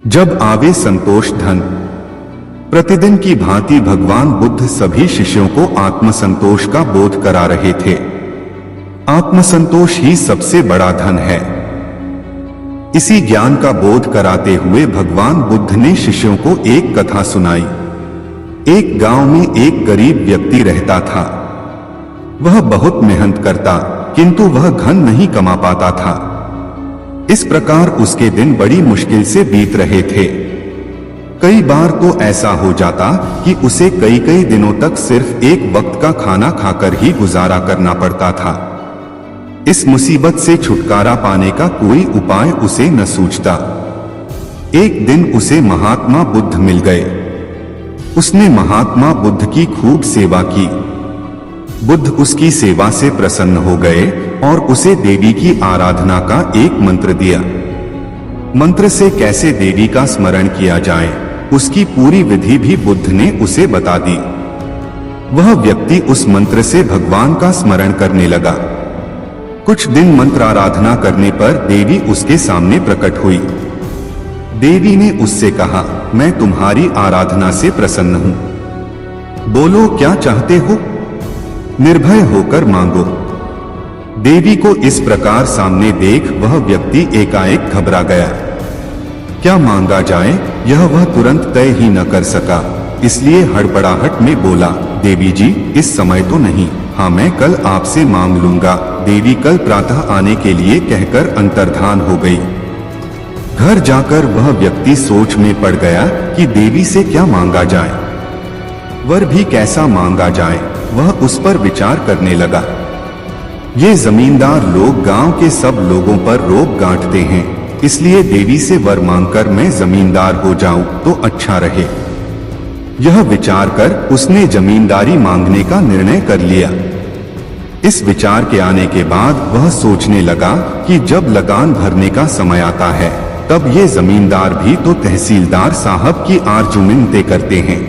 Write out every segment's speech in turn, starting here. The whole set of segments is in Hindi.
जब आवे संतोष धन। प्रतिदिन की भांति भगवान बुद्ध सभी शिष्यों को आत्मसंतोष का बोध करा रहे थे। आत्मसंतोष ही सबसे बड़ा धन है। इसी ज्ञान का बोध कराते हुए भगवान बुद्ध ने शिष्यों को एक कथा सुनाई। एक गांव में एक गरीब व्यक्ति रहता था। वह बहुत मेहनत करता, किंतु वह धन नहीं कमा पाता था। इस प्रकार उसके दिन बड़ी मुश्किल से बीत रहे थे। कई बार तो ऐसा हो जाता कि उसे कई कई दिनों तक सिर्फ एक वक्त का खाना खाकर ही गुजारा करना पड़ता था। इस मुसीबत से छुटकारा पाने का कोई उपाय उसे न सूझता। एक दिन उसे महात्मा बुद्ध मिल गए। उसने महात्मा बुद्ध की खूब सेवा की। बुद्ध उसकी सेवा से प्रसन्न हो गए और उसे देवी की आराधना का एक मंत्र दिया। मंत्र से कैसे देवी का स्मरण किया जाए, उसकी पूरी विधि भी बुद्ध ने उसे बता दी। वह व्यक्ति उस मंत्र से भगवान का स्मरण करने लगा। कुछ दिन मंत्र आराधना करने पर देवी उसके सामने प्रकट हुई। देवी ने उससे कहा, मैं तुम्हारी आराधना से प्रसन्न हूं। बोलो क्या चाहते हो, निर्भय होकर मांगो। देवी को इस प्रकार सामने देख वह व्यक्ति एकाएक घबरा गया। क्या मांगा जाए यह वह तुरंत तय ही न कर सका, इसलिए हड़बड़ाहट में बोला, देवी जी इस समय तो नहीं, हाँ मैं कल आपसे मांग लूंगा। देवी कल प्रातः आने के लिए कहकर अंतर्धान हो गई। घर जाकर वह व्यक्ति सोच में पड़ गया कि देवी से क्या मांगा जाए, वर भी कैसा मांगा जाए। वह उस पर विचार करने लगा। ये जमींदार लोग गांव के सब लोगों पर रोब गांठते हैं, इसलिए देवी से वर मांगकर मैं जमींदार हो जाऊं तो अच्छा रहे। यह विचार कर उसने जमींदारी मांगने का निर्णय कर लिया। इस विचार के आने के बाद वह सोचने लगा कि जब लगान भरने का समय आता है तब ये जमींदार भी तो तहसीलदार साहब की आरजुमिनते करते हैं।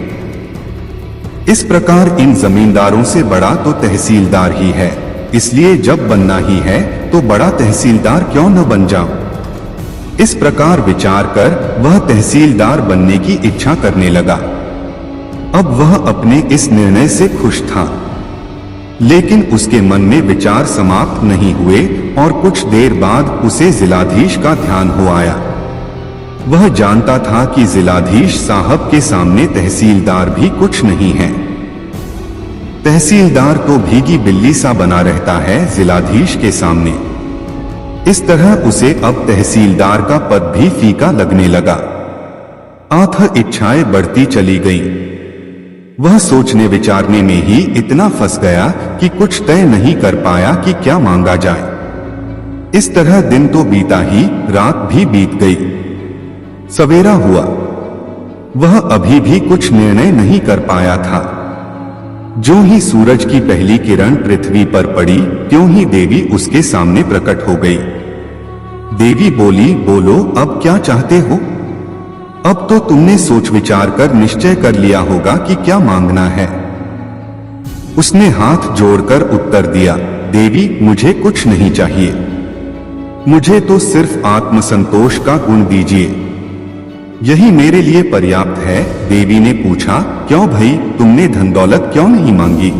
इस प्रकार इन जमींदारों से बड़ा तो तहसीलदार ही है, इसलिए जब बनना ही है तो बड़ा तहसीलदार क्यों न बन जाऊं। इस प्रकार विचार कर वह तहसीलदार बनने की इच्छा करने लगा। अब वह अपने इस निर्णय से खुश था, लेकिन उसके मन में विचार समाप्त नहीं हुए और कुछ देर बाद उसे जिलाधीश का ध्यान हो आया। वह जानता था कि जिलाधीश साहब के सामने तहसीलदार भी कुछ नहीं है। तहसीलदार तो भीगी बिल्ली सा बना रहता है जिलाधीश के सामने। इस तरह उसे अब तहसीलदार का पद भी फीका लगने लगा। आंतरिक इच्छाएं बढ़ती चली गईं। वह सोचने विचारने में ही इतना फंस गया कि कुछ तय नहीं कर पाया कि क्या मांगा जाए। इस तरह दिन तो बीता ही, रात भी बीत गई। सवेरा हुआ। वह अभी भी कुछ निर्णय नहीं कर पाया था। जो ही सूरज की पहली किरण पृथ्वी पर पड़ी, त्यों ही देवी उसके सामने प्रकट हो गई। देवी बोली, बोलो अब क्या चाहते हो। अब तो तुमने सोच विचार कर निश्चय कर लिया होगा कि क्या मांगना है। उसने हाथ जोड़कर उत्तर दिया, देवी मुझे कुछ नहीं चाहिए, मुझे तो सिर्फ आत्मसंतोष का गुण दीजिए, यही मेरे लिए पर्याप्त है। देवी ने पूछा, क्यों भाई तुमने धन दौलत क्यों नहीं मांगी।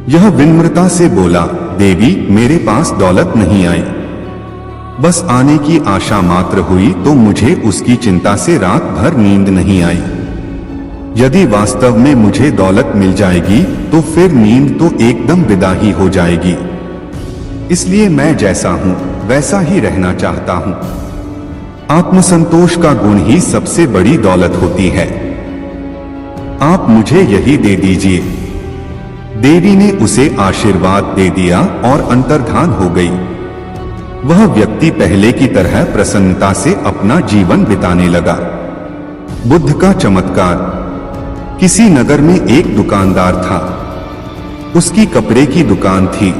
यह विनम्रता से बोला, देवी मेरे पास दौलत नहीं आई, बस आने की आशा मात्र हुई तो मुझे उसकी चिंता से रात भर नींद नहीं आई। यदि वास्तव में मुझे दौलत मिल जाएगी तो फिर नींद तो एकदम विदा ही हो जाएगी। इसलिए मैं जैसा हूं वैसा ही रहना चाहता हूं। आत्मसंतोष का गुण ही सबसे बड़ी दौलत होती है, आप मुझे यही दे दीजिए। देवी ने उसे आशीर्वाद दे दिया और अंतर्धान हो गई। वह व्यक्ति पहले की तरह प्रसन्नता से अपना जीवन बिताने लगा। बुद्ध का चमत्कार। किसी नगर में एक दुकानदार था। उसकी कपड़े की दुकान थी।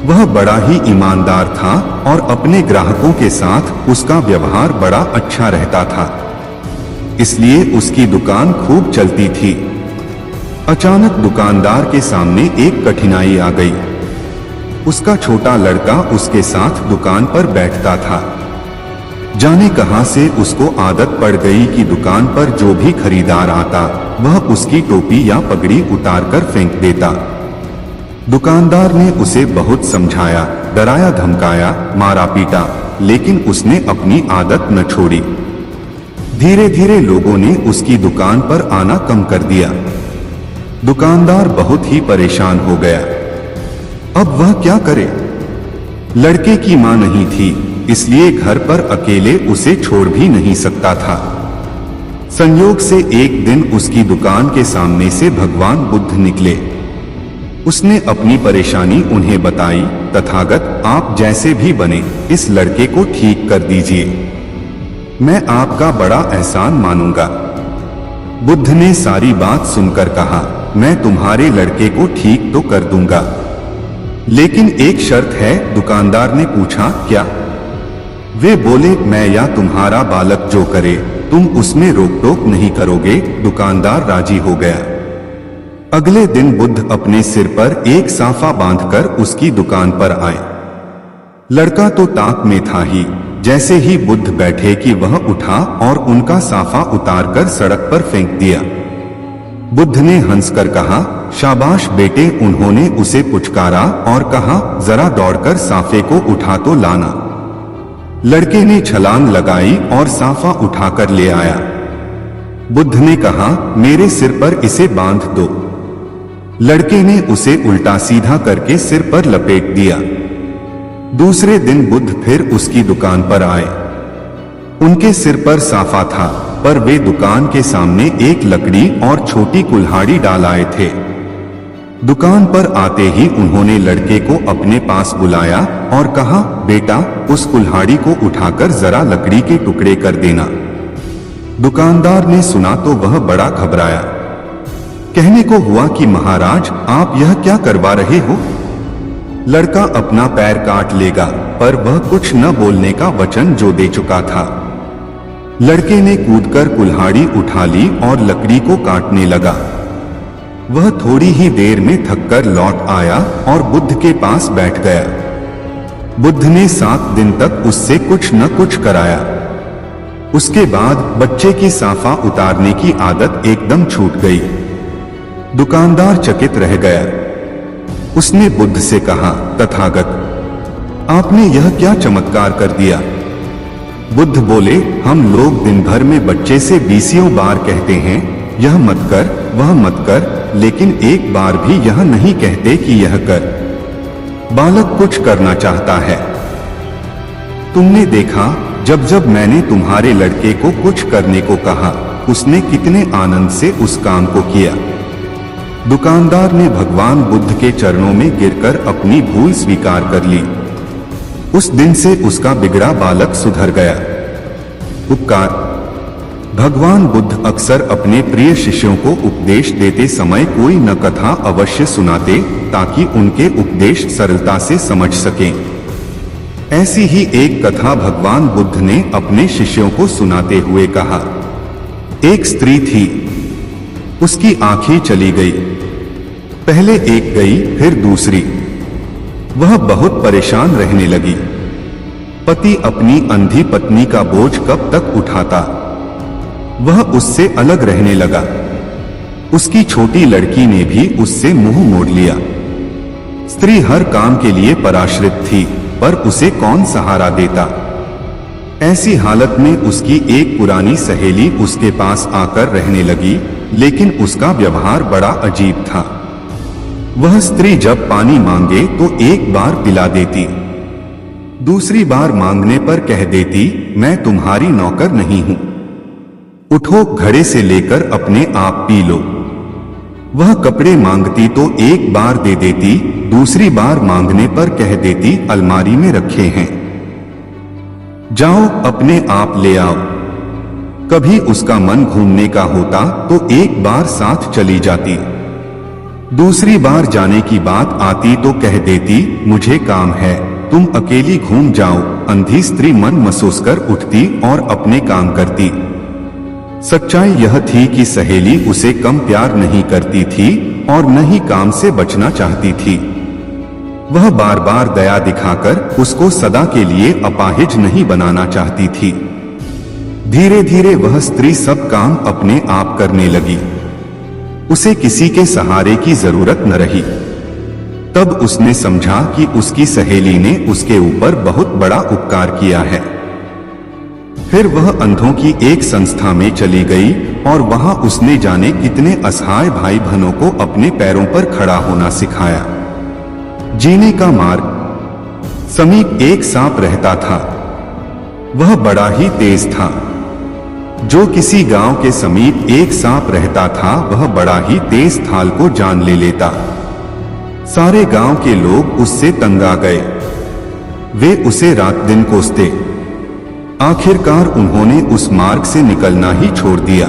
वह बड़ा ही ईमानदार था और अपने ग्राहकों के साथ उसका व्यवहार बड़ा अच्छा रहता था, इसलिए उसकी दुकान खूब चलती थी। अचानक दुकानदार के सामने एक कठिनाई आ गई। उसका छोटा लड़का उसके साथ दुकान पर बैठता था। जाने कहां से उसको आदत पड़ गई कि दुकान पर जो भी खरीदार आता वह उसकी टोपी या पगड़ी उतारकर फेंक देता। दुकानदार ने उसे बहुत समझाया, डराया, धमकाया, मारा पीटा, लेकिन उसने अपनी आदत न छोड़ी। धीरे धीरे लोगों ने उसकी दुकान पर आना कम कर दिया। दुकानदार बहुत ही परेशान हो गया। अब वह क्या करे? लड़के की मां नहीं थी, इसलिए घर पर अकेले उसे छोड़ भी नहीं सकता था। संयोग से एक दिन उसकी दुकान के सामने से भगवान बुद्ध निकले। उसने अपनी परेशानी उन्हें बताई। तथागत, आप जैसे भी बने इस लड़के को ठीक कर दीजिए, मैं आपका बड़ा एहसान मानूंगा। बुद्ध ने सारी बात सुनकर कहा, मैं तुम्हारे लड़के को ठीक तो कर दूंगा, लेकिन एक शर्त है। दुकानदार ने पूछा, क्या? वे बोले, मैं या तुम्हारा बालक जो करे तुम उसमें रोक टोक नहीं करोगे। दुकानदार राजी हो गया। अगले दिन बुद्ध अपने सिर पर एक साफा बांधकर उसकी दुकान पर आए। लड़का तो ताक में था ही। जैसे ही बुद्ध बैठे कि वह उठा और उनका साफा उतारकर सड़क पर फेंक दिया। बुद्ध ने हंसकर कहा, शाबाश बेटे। उन्होंने उसे पुचकारा और कहा, जरा दौड़कर साफे को उठा तो लाना। लड़के ने छलांग लगाई और साफा उठाकर ले आया। बुद्ध ने कहा, मेरे सिर पर इसे बांध दो। लड़के ने उसे उल्टा सीधा करके सिर पर लपेट दिया। दूसरे दिन बुद्ध फिर उसकी दुकान पर आए। उनके सिर पर साफा था, पर वे दुकान के सामने एक लकड़ी और छोटी कुल्हाड़ी डाल आए थे। दुकान पर आते ही उन्होंने लड़के को अपने पास बुलाया और कहा, बेटा, उस कुल्हाड़ी को उठाकर जरा लकड़ी के टुकड़े कर देना। दुकानदार ने सुना तो वह बड़ा घबराया। कहने को हुआ कि महाराज, आप यह क्या करवा रहे हो? लड़का अपना पैर काट लेगा, पर वह कुछ न बोलने का वचन जो दे चुका था। लड़के ने कूदकर कुल्हाड़ी उठा ली और लकड़ी को काटने लगा। वह थोड़ी ही देर में थककर लौट आया और बुद्ध के पास बैठ गया। बुद्ध ने 7 दिन तक उससे कुछ न कुछ कराया। उसके बाद बच्चे की साफा उतारने की आदत एकदम छूट गई। दुकानदार चकित रह गया। उसने बुद्ध से कहा, तथागत, आपने यह क्या चमत्कार कर दिया? बुद्ध बोले, हम लोग दिन भर में बच्चे से 20 बार कहते हैं, यह मत कर, वह मत कर, लेकिन एक बार भी यह नहीं कहते कि यह कर। बालक कुछ करना चाहता है। तुमने देखा, जब जब मैंने तुम्हारे लड़के को कुछ करने को कहा, उसने कितने आनंद से उस काम को किया। दुकानदार ने भगवान बुद्ध के चरणों में गिरकर अपनी भूल स्वीकार कर ली। उस दिन से उसका बिगड़ा बालक सुधर गया। उपकार। भगवान बुद्ध अक्सर अपने प्रिय शिष्यों को उपदेश देते समय कोई न कथा अवश्य सुनाते, ताकि उनके उपदेश सरलता से समझ सकें। ऐसी ही एक कथा भगवान बुद्ध ने अपने शिष्यों को सुनाते हुए कहा। एक स्त्री थी, उसकी आंखें चली गई। पहले एक गई, फिर दूसरी। वह बहुत परेशान रहने लगी। पति अपनी अंधी पत्नी का बोझ कब तक उठाता? वह उससे अलग रहने लगा। उसकी छोटी लड़की ने भी उससे मुंह मोड़ लिया। स्त्री हर काम के लिए पराश्रित थी, पर उसे कौन सहारा देता? ऐसी हालत में उसकी एक पुरानी सहेली उसके पास आकर रहने लगी, लेकिन उसका व्यवहार बड़ा अजीब था। वह स्त्री जब पानी मांगे तो एक बार पिला देती, दूसरी बार मांगने पर कह देती, मैं तुम्हारी नौकर नहीं हूं, उठो, घड़े से लेकर अपने आप पी लो। वह कपड़े मांगती तो एक बार दे देती, दूसरी बार मांगने पर कह देती, अलमारी में रखे हैं, जाओ अपने आप ले आओ। कभी उसका मन घूमने का होता तो एक बार साथ चली जाती, दूसरी बार जाने की बात आती तो कह देती, मुझे काम है, तुम अकेली घूम जाओ। अंधी स्त्री मन महसूस कर उठती और अपने काम करती। सच्चाई यह थी कि सहेली उसे कम प्यार नहीं करती थी और न ही काम से बचना चाहती थी। वह बार बार दया दिखाकर उसको सदा के लिए अपाहिज नहीं बनाना चाहती थी। धीरे धीरे वह स्त्री सब काम अपने आप करने लगी। उसे किसी के सहारे की जरूरत न रही। तब उसने समझा कि उसकी सहेली ने उसके ऊपर बहुत बड़ा उपकार किया है। फिर वह अंधों की एक संस्था में चली गई और वहां उसने जाने कितने असहाय भाई बहनों को अपने पैरों पर खड़ा होना सिखाया। जीने का मार्ग। समीप एक सांप रहता था। वह बड़ा ही तेज था। जो किसी गांव के समीप एक सांप रहता था वह बड़ा ही तेज थाल को जान ले लेता। सारे गांव के लोग उससे तंग आ गए। वे उसे रात दिन कोसते। आखिरकार उन्होंने उस मार्ग से निकलना ही छोड़ दिया।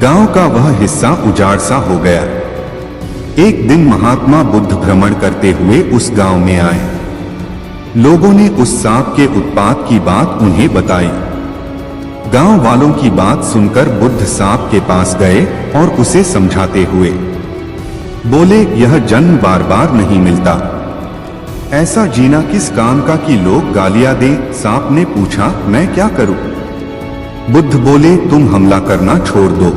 गांव का वह हिस्सा उजाड़ सा हो गया। एक दिन महात्मा बुद्ध भ्रमण करते हुए उस गांव में आए। लोगों ने उस सांप के उत्पात की बात उन्हें बताई। गांव वालों की बात सुनकर बुद्ध सांप के पास गए और उसे समझाते हुए बोले, यह जन्म बार बार नहीं मिलता। ऐसा जीना किस काम का कि लोग गालियां दें? सांप ने पूछा, मैं क्या करूं? बुद्ध बोले, तुम हमला करना छोड़ दो।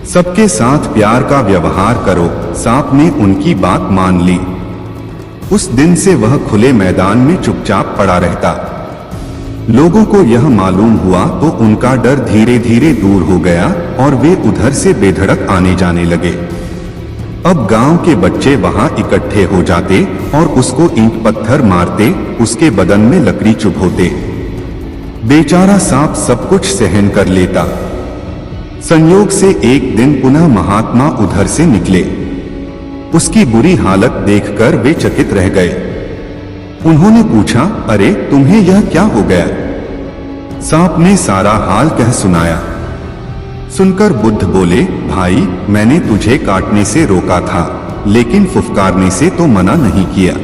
सबके साथ प्यार का व्यवहार करो। सांप ने उनकी बात मान ली। उस दिन से वह खुले मैदान में चुपचाप पड़ा रहता। लोगों को यह मालूम हुआ तो उनका डर धीरे धीरे दूर हो गया और वे उधर से बेधड़क आने जाने लगे। अब गांव के बच्चे वहां इकट्ठे हो जाते और उसको ईंट पत्थर मारते, उसके बदन में लकड़ी चुभोते। बेचारा सांप सब कुछ सहन कर लेता। संयोग से एक दिन पुनः महात्मा उधर से निकले। उसकी बुरी हालत देखकर वे चकित रह गए। उन्होंने पूछा, अरे तुम्हें यह क्या हो गया? सांप ने सारा हाल कह सुनाया। सुनकर बुद्ध बोले, भाई मैंने तुझे काटने से रोका था लेकिन फुफकारने से तो मना नहीं किया।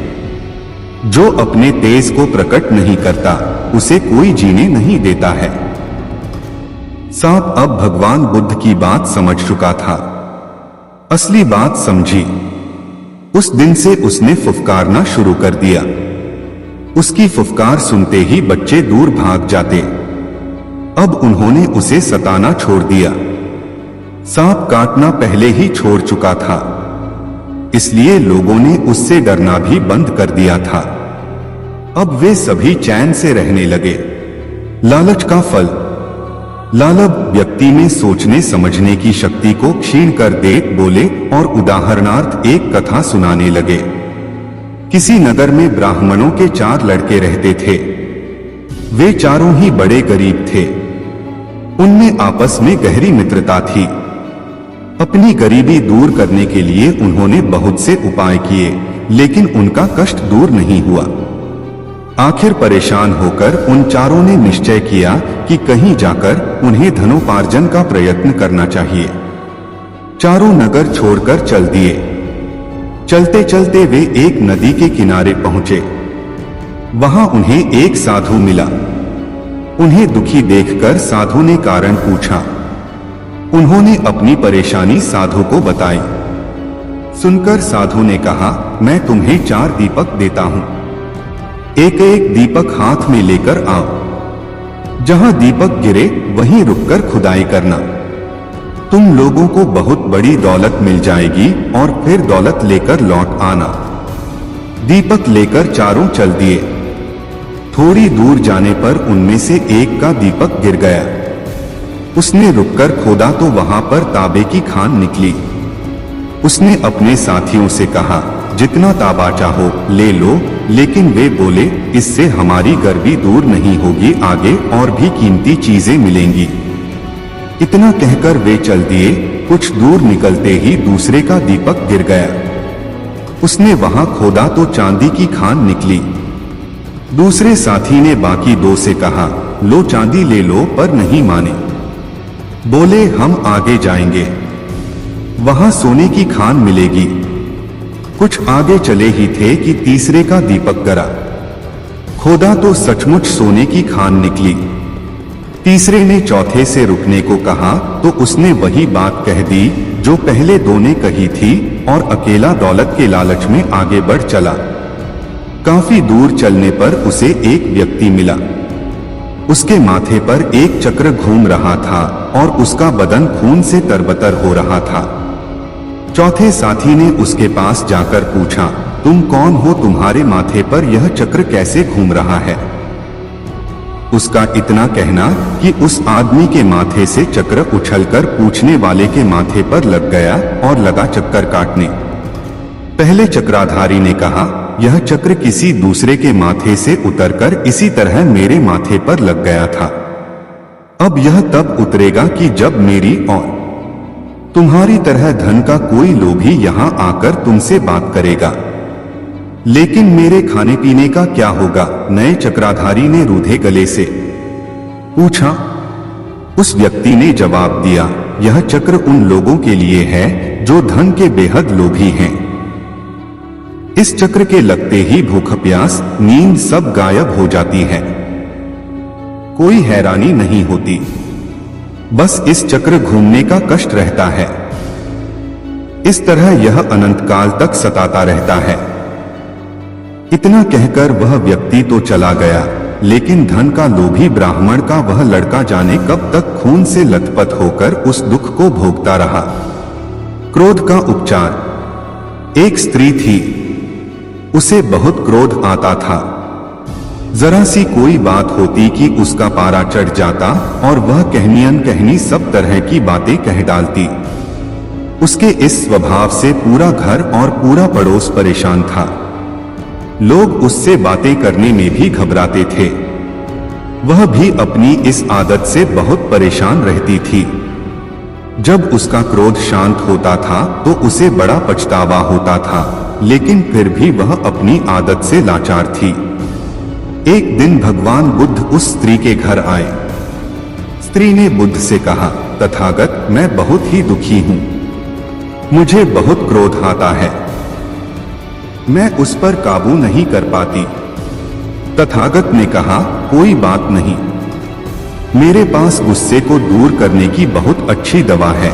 जो अपने तेज को प्रकट नहीं करता उसे कोई जीने नहीं देता है। सांप अब भगवान बुद्ध की बात समझ चुका था। असली बात समझी। उस दिन से उसने फुफकारना शुरू कर दिया। उसकी फुफकार सुनते ही बच्चे दूर भाग जाते। अब उन्होंने उसे सताना छोड़ दिया। सांप काटना पहले ही छोड़ चुका था, इसलिए लोगों ने उससे डरना भी बंद कर दिया था। अब वे सभी चैन से रहने लगे। लालच का फल। लालब व्यक्ति में सोचने समझने की शक्ति को क्षीण कर दे। बोले और उदाहरणार्थ एक कथा सुनाने लगे। किसी नगर में ब्राह्मणों के 4 लड़के रहते थे। वे चारों ही बड़े गरीब थे। उनमें आपस में गहरी मित्रता थी। अपनी गरीबी दूर करने के लिए उन्होंने बहुत से उपाय किए, लेकिन उनका कष्ट दूर नहीं हुआ। आखिर परेशान होकर उन चारों ने निश्चय किया कि कहीं जाकर उन्हें धनोपार्जन का प्रयत्न करना चाहिए। चारों नगर छोड़कर चल दिए। चलते चलते वे एक नदी के किनारे पहुंचे। वहां उन्हें एक साधु मिला। उन्हें दुखी देखकर साधु ने कारण पूछा। उन्होंने अपनी परेशानी साधु को बताई। सुनकर साधु ने कहा, मैं तुम्हें 4 दीपक देता हूं। एक एक दीपक हाथ में लेकर आओ। जहां दीपक गिरे वहीं रुककर खुदाई करना। तुम लोगों को बहुत बड़ी दौलत मिल जाएगी और फिर दौलत लेकर लौट आना। दीपक लेकर चारों चल दिए। थोड़ी दूर जाने पर उनमें से एक का दीपक गिर गया। उसने रुककर खोदा तो वहां पर तांबे की खान निकली। उसने अपने साथियों से कहा, जितना तांबा चाहो ले लो, लेकिन वे बोले, इससे हमारी गर्मी दूर नहीं होगी, आगे और भी कीमती चीजें मिलेंगी। इतना कहकर वे चल दिए। कुछ दूर निकलते ही दूसरे का दीपक गिर गया। उसने वहां खोदा तो चांदी की खान निकली। दूसरे साथी ने बाकी 2 से कहा, लो चांदी ले लो, पर नहीं माने। बोले, हम आगे जाएंगे, वहां सोने की खान मिलेगी। कुछ आगे चले ही थे कि तीसरे का दीपक गिरा। खोदा तो सचमुच सोने की खान निकली। तीसरे ने चौथे से रुकने को कहा तो उसने वही बात कह दी, जो पहले दो ने कही थी, और अकेला दौलत के लालच में आगे बढ़ चला। काफी दूर चलने पर उसे एक व्यक्ति मिला। उसके माथे पर एक चक्र घूम रहा था और उसका बदन खून से तरबतर हो रहा था। चौथे साथी ने उसके पास जाकर पूछा, तुम कौन हो? तुम्हारे माथे पर यह चक्र कैसे घूम रहा है? उसका इतना कहना कि उस आदमी के माथे से चक्र उछलकर पूछने वाले के माथे पर लग गया और लगा चक्कर काटने। पहले चक्राधारी ने कहा, यह चक्र किसी दूसरे के माथे से उतरकर इसी तरह मेरे माथे पर लग गया था। अब यह तब उतरेगा कि जब मेरी और तुम्हारी तरह धन का कोई लोभी यहां आकर तुमसे बात करेगा। लेकिन मेरे खाने पीने का क्या होगा? नए चक्राधारी ने रूधे गले से पूछा। उस व्यक्ति ने जवाब दिया, यह चक्र उन लोगों के लिए है जो धन के बेहद लोभी हैं। इस चक्र के लगते ही भूख प्यास नींद सब गायब हो जाती है। कोई हैरानी नहीं होती, बस इस चक्र घूमने का कष्ट रहता है। इस तरह यह अनंत काल तक सताता रहता है। इतना कहकर वह व्यक्ति तो चला गया, लेकिन धन का लोभी ब्राह्मण का वह लड़का जाने कब तक खून से लथपथ होकर उस दुख को भोगता रहा। क्रोध का उपचार। एक स्त्री थी, उसे बहुत क्रोध आता था। जरा सी कोई बात होती कि उसका पारा चढ़ जाता और वह कहनी अनकहनी सब तरह की बातें कह डालती। उसके इस स्वभाव से पूरा घर और पूरा पड़ोस परेशान था। लोग उससे बातें करने में भी घबराते थे। वह भी अपनी इस आदत से बहुत परेशान रहती थी। जब उसका क्रोध शांत होता था तो उसे बड़ा पछतावा होता था, लेकिन फिर भी वह अपनी आदत से लाचार थी। एक दिन भगवान बुद्ध उस स्त्री के घर आए। स्त्री ने बुद्ध से कहा, तथागत, मैं बहुत ही दुखी हूं। मुझे बहुत क्रोध आता है, मैं उस पर काबू नहीं कर पाती। तथागत ने कहा, कोई बात नहीं, मेरे पास गुस्से को दूर करने की बहुत अच्छी दवा है।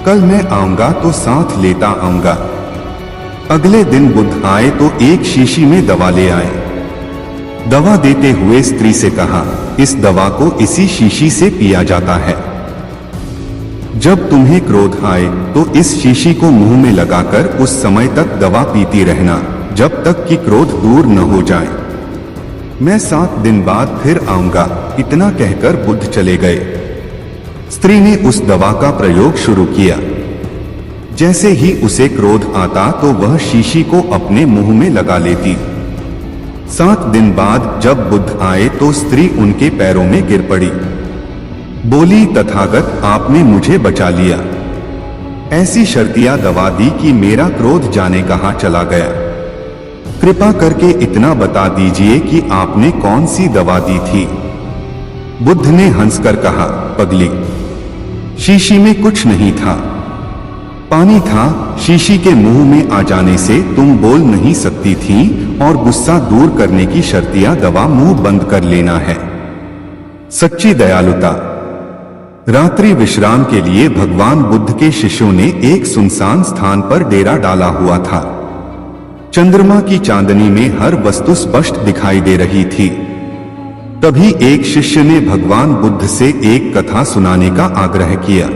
कल मैं आऊंगा तो साथ लेता आऊंगा। अगले दिन बुद्ध आए तो एक शीशी में दवा ले आए। दवा देते हुए स्त्री से कहा, इस दवा को इसी शीशी से पिया जाता है। जब तुम्हें क्रोध आए तो इस शीशी को मुंह में लगाकर उस समय तक दवा पीती रहना जब तक कि क्रोध दूर न हो जाए। मैं 7 दिन बाद फिर आऊंगा। इतना कहकर बुद्ध चले गए। स्त्री ने उस दवा का प्रयोग शुरू किया। जैसे ही उसे क्रोध आता तो वह शीशी को अपने मुंह में लगा लेती। 7 दिन बाद जब बुद्ध आए तो स्त्री उनके पैरों में गिर पड़ी। बोली, तथागत, आपने मुझे बचा लिया। ऐसी शर्तिया दवा दी कि मेरा क्रोध जाने कहां चला गया। कृपा करके इतना बता दीजिए कि आपने कौन सी दवा दी थी। बुद्ध ने हंसकर कहा, पगली, शीशी में कुछ नहीं था, पानी था। शीशी के मुंह में आ जाने से तुम बोल नहीं सकती थी और गुस्सा दूर करने की शर्तिया दवा मुंह बंद कर लेना है। सच्ची दयालुता। रात्रि विश्राम के लिए भगवान बुद्ध के शिष्यों ने एक सुनसान स्थान पर डेरा डाला हुआ था। चंद्रमा की चांदनी में हर वस्तु स्पष्ट दिखाई दे रही थी। तभी एक शिष्य ने भगवान बुद्ध से एक कथा सुनाने का आग्रह किया।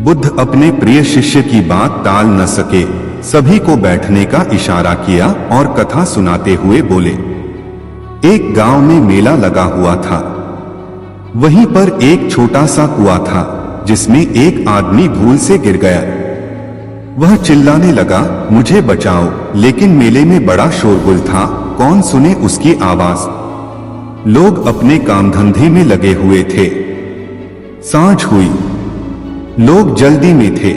बुद्ध अपने प्रिय शिष्य की बात टाल न सके, सभी को बैठने का इशारा किया और कथा सुनाते हुए बोले, एक गांव में मेला लगा हुआ था। वहीं पर एक छोटा सा कुआं था जिसमें एक आदमी भूल से गिर गया। वह चिल्लाने लगा, मुझे बचाओ, लेकिन मेले में बड़ा शोरगुल था, कौन सुने उसकी आवाज। लोग अपने काम धंधे में लगे हुए थे। सांझ हुई, लोग जल्दी में थे।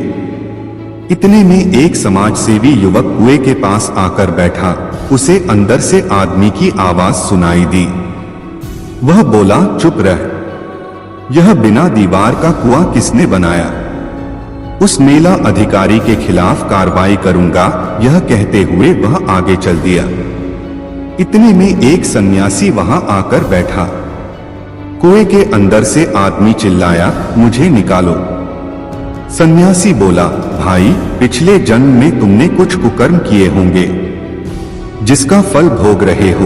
इतने में एक समाजसेवी युवक कुएं के पास आकर बैठा। उसे अंदर से आदमी की आवाज सुनाई दी। वह बोला, चुप रह, यह बिना दीवार का कुआं किसने बनाया? उस मेला अधिकारी के खिलाफ कार्रवाई करूंगा। यह कहते हुए वह आगे चल दिया। इतने में एक सन्यासी वहां आकर बैठा। कुएं के अंदर से आदमी चिल्लाया, मुझे निकालो। सन्यासी बोला, भाई, पिछले जन्म में तुमने कुछ कुकर्म किए होंगे जिसका फल भोग रहे हो।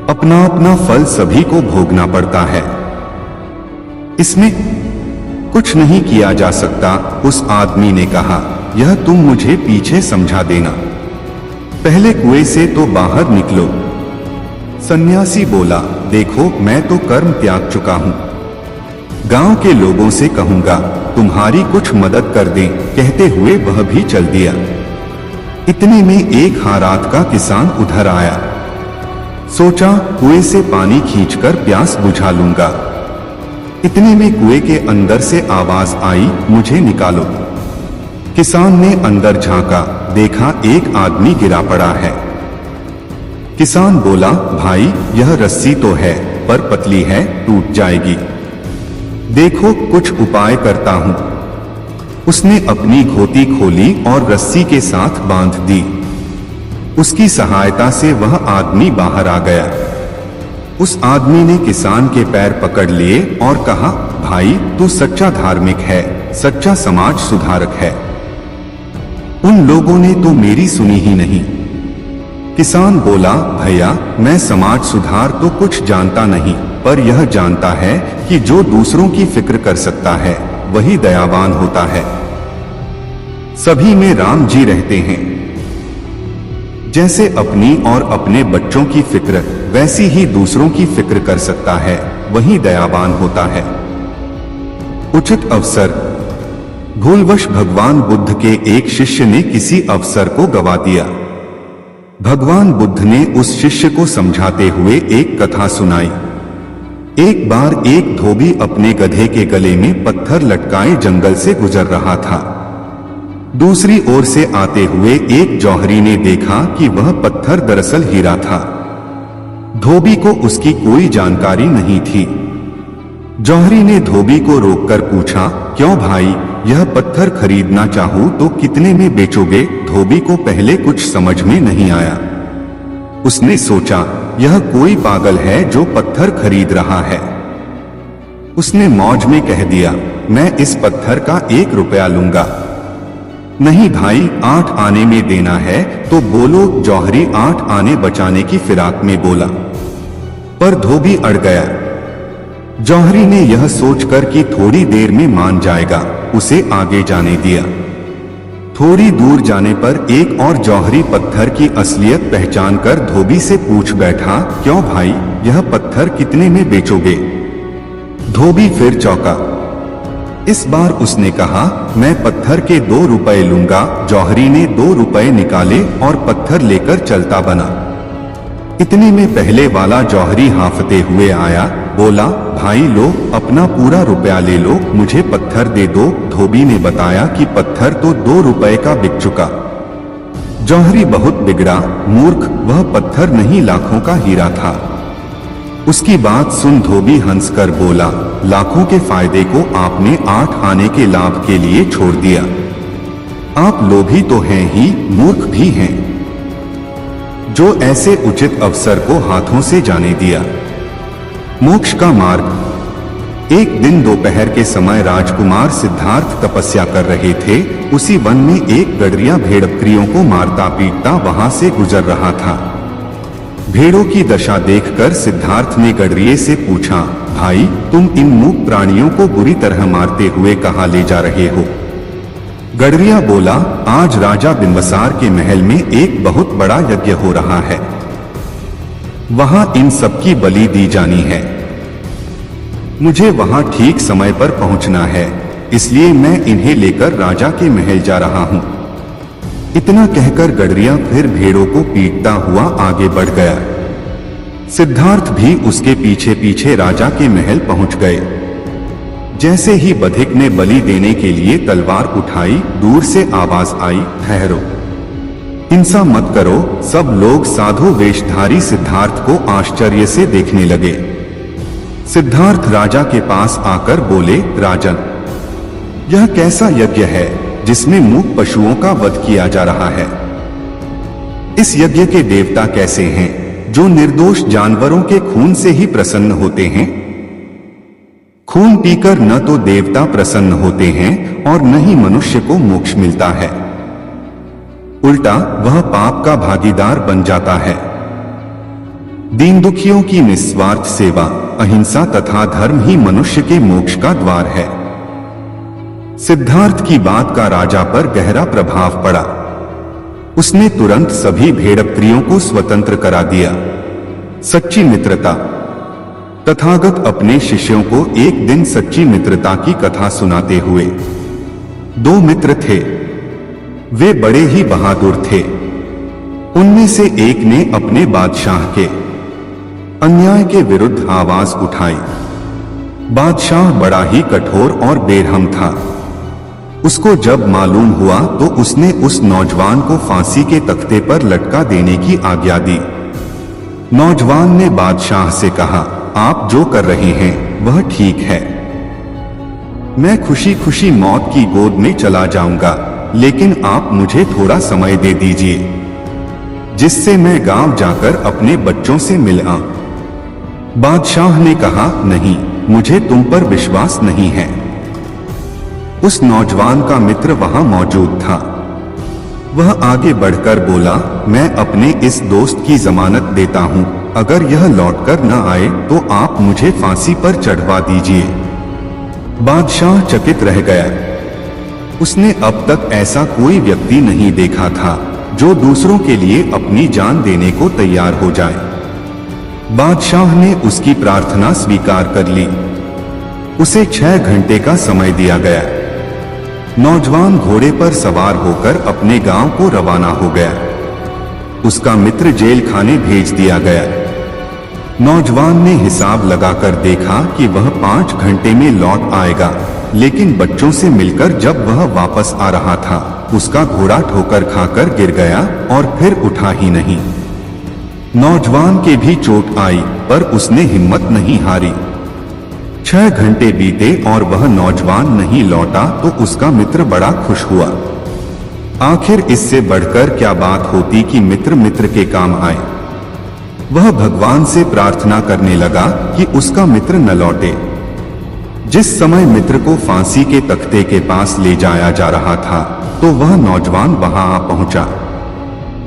अपना अपना फल सभी को भोगना पड़ता है, इसमें कुछ नहीं किया जा सकता। उस आदमी ने कहा, यह तुम मुझे पीछे समझा देना, पहले कुएं से तो बाहर निकलो। सन्यासी बोला, देखो, मैं तो कर्म त्याग चुका हूं, गांव के लोगों से कहूंगा तुम्हारी कुछ मदद कर दें। कहते हुए वह भी चल दिया। इतने में एक हारात का किसान उधर आया। सोचा कुएं से पानी खींचकर प्यास बुझा लूंगा। इतने में कुएं के अंदर से आवाज आई, मुझे निकालो। किसान ने अंदर झांका, देखा एक आदमी गिरा पड़ा है। किसान बोला, भाई, यह रस्सी तो है पर पतली है, टूट जाएगी। देखो, कुछ उपाय करता हूं। उसने अपनी घोटी खोली और रस्सी के साथ बांध दी। उसकी सहायता से वह आदमी बाहर आ गया। उस आदमी ने किसान के पैर पकड़ लिए और कहा, भाई, तू सच्चा धार्मिक है, सच्चा समाज सुधारक है। उन लोगों ने तो मेरी सुनी ही नहीं। किसान बोला, भैया, मैं समाज सुधार तो कुछ जानता नहीं, पर यह जानता है कि जो दूसरों की फिक्र कर सकता है वही दयावान होता है। सभी में राम जी रहते हैं। जैसे अपनी और अपने बच्चों की फिक्र, वैसी ही दूसरों की फिक्र कर सकता है, वही दयावान होता है। उचित अवसर। भूलवश भगवान बुद्ध के एक शिष्य ने किसी अवसर को गवा दिया। भगवान बुद्ध ने उस शिष्य को समझाते हुए एक कथा सुनाई। एक बार एक धोबी अपने गधे के गले में पत्थर लटकाए जंगल से गुजर रहा था। दूसरी ओर से आते हुए एक जौहरी ने देखा कि वह पत्थर दरअसल हीरा था। धोबी को उसकी कोई जानकारी नहीं थी। जौहरी ने धोबी को रोककर पूछा, क्यों भाई, यह पत्थर खरीदना चाहूं तो कितने में बेचोगे? धोबी को पहले कुछ समझ में नहीं आया। उसने सोचा, यह कोई पागल है जो पत्थर खरीद रहा है। उसने मौज में कह दिया, मैं इस पत्थर का 1 रुपया लूंगा। नहीं भाई, 8 आने में देना है तो बोलो। जौहरी 8 आने बचाने की फिराक में बोला, पर धोबी अड़ गया। जौहरी ने यह सोचकर कि थोड़ी देर में मान जाएगा, उसे आगे जाने दिया। थोड़ी दूर जाने पर एक और जौहरी पत्थर की असलियत पहचान कर धोबी से पूछ बैठा, क्यों भाई, यह पत्थर कितने में बेचोगे? धोबी फिर चौंका। इस बार उसने कहा, मैं पत्थर के 2 रुपए लूंगा। जौहरी ने 2 रुपए निकाले और पत्थर लेकर चलता बना। इतने में पहले वाला जौहरी हांफते हुए आया, बोला, भाई लो, अपना पूरा रुपया ले लो, मुझे पत्थर दे दो। धोबी ने बताया कि पत्थर तो 2 रुपए का बिक चुका। जौहरी बहुत बिगड़ा, मूर्ख, वह पत्थर नहीं लाखों का हीरा था। उसकी बात सुन धोबी हंसकर बोला, लाखों के फायदे को आपने 8 आने के लाभ के लिए छोड़ दिया। आप लोभी तो हैं ही, मूर्ख भी हैं, जो ऐसे उचित अवसर को हाथों से जाने दिया। मोक्ष का मार्ग। एक दिन दोपहर के समय राजकुमार सिद्धार्थ तपस्या कर रहे थे। उसी वन में एक गडरिया भेड़बकरियों को मारता पीटता वहां से गुजर रहा था। भेड़ों की दशा देखकर सिद्धार्थ ने गडरिये से पूछा, भाई, तुम इन मूक प्राणियों को बुरी तरह मारते हुए कहां ले जा रहे हो? गडरिया बोला, आज राजा बिंबसार के महल में एक बहुत बड़ा यज्ञ हो रहा है, वहां इन सबकी बलि दी जानी है। मुझे वहां ठीक समय पर पहुंचना है, इसलिए मैं इन्हें लेकर राजा के महल जा रहा हूं। इतना कहकर गडरिया फिर भेड़ों को पीटता हुआ आगे बढ़ गया। सिद्धार्थ भी उसके पीछे पीछे राजा के महल पहुंच गए। जैसे ही बधिक ने बलि देने के लिए तलवार उठाई, दूर से आवाज आई, ठहरो, हिंसा मत करो। सब लोग साधु वेशधारी सिद्धार्थ को आश्चर्य से देखने लगे। सिद्धार्थ राजा के पास आकर बोले, राजन, यह कैसा यज्ञ है जिसमें मूक पशुओं का वध किया जा रहा है? इस यज्ञ के देवता कैसे हैं जो निर्दोष जानवरों के खून से ही प्रसन्न होते हैं? खून पीकर न तो देवता प्रसन्न होते हैं और न ही मनुष्य को मोक्ष मिलता है, उल्टा वह पाप का भागीदार बन जाता है। दीन दुखियों की निस्वार्थ सेवा, अहिंसा तथा धर्म ही मनुष्य के मोक्ष का द्वार है। सिद्धार्थ की बात का राजा पर गहरा प्रभाव पड़ा। उसने तुरंत सभी भेड़प्रियों को स्वतंत्र करा दिया। सच्ची मित्रता। तथागत अपने शिष्यों को एक दिन सच्ची मित्रता की कथा सुनाते हुए, दो मित्र थे, वे बड़े ही बहादुर थे। उनमें से एक ने अपने बादशाह के अन्याय के विरुद्ध आवाज उठाई। बादशाह बड़ा ही कठोर और बेरहम था। उसको जब मालूम हुआ तो उसने उस नौजवान को फांसी के तख्ते पर लटका देने की आज्ञा दी। नौजवान ने बादशाह से कहा, आप जो कर रहे हैं वह ठीक है। मैं खुशी खुशी मौत की गोद में चला जाऊंगा, लेकिन आप मुझे थोड़ा समय दे दीजिए, जिससे मैं गांव जाकर अपने बच्चों से मिल आऊं। बादशाह ने कहा, नहीं, मुझे तुम पर विश्वास नहीं है। उस नौजवान का मित्र वहां मौजूद था। वह आगे बढ़कर बोला, मैं अपने इस दोस्त की जमानत देता हूं, अगर यह लौटकर न आए तो आप मुझे फांसी पर चढ़वा दीजिए। बादशाह चकित रह गया। उसने अब तक ऐसा कोई व्यक्ति नहीं देखा था जो दूसरों के लिए अपनी जान देने को तैयार हो जाए। बादशाह ने उसकी प्रार्थना स्वीकार कर ली। उसे 6 घंटे का समय दिया गया। नौजवान घोड़े पर सवार होकर अपने गांव को रवाना हो गया। उसका मित्र जेल खाने भेज दिया गया। नौजवान ने हिसाब लगाकर देखा कि वह 5 घंटे में लौट आएगा, लेकिन बच्चों से मिलकर जब वह वापस आ रहा था, उसका घोड़ा ठोकर खाकर गिर गया और फिर उठा ही नहीं। नौजवान के भी चोट आई, पर उसने हिम्मत नहीं हारी। 6 घंटे बीते और वह नौजवान नहीं लौटा तो उसका मित्र बड़ा खुश हुआ। आखिर इससे बढ़कर क्या बात होती कि मित्र मित्र के काम आए। वह भगवान से प्रार्थना करने लगा कि उसका मित्र न लौटे। जिस समय मित्र को फांसी के तख्ते के पास ले जाया जा रहा था तो वह नौजवान वहां आ पहुंचा।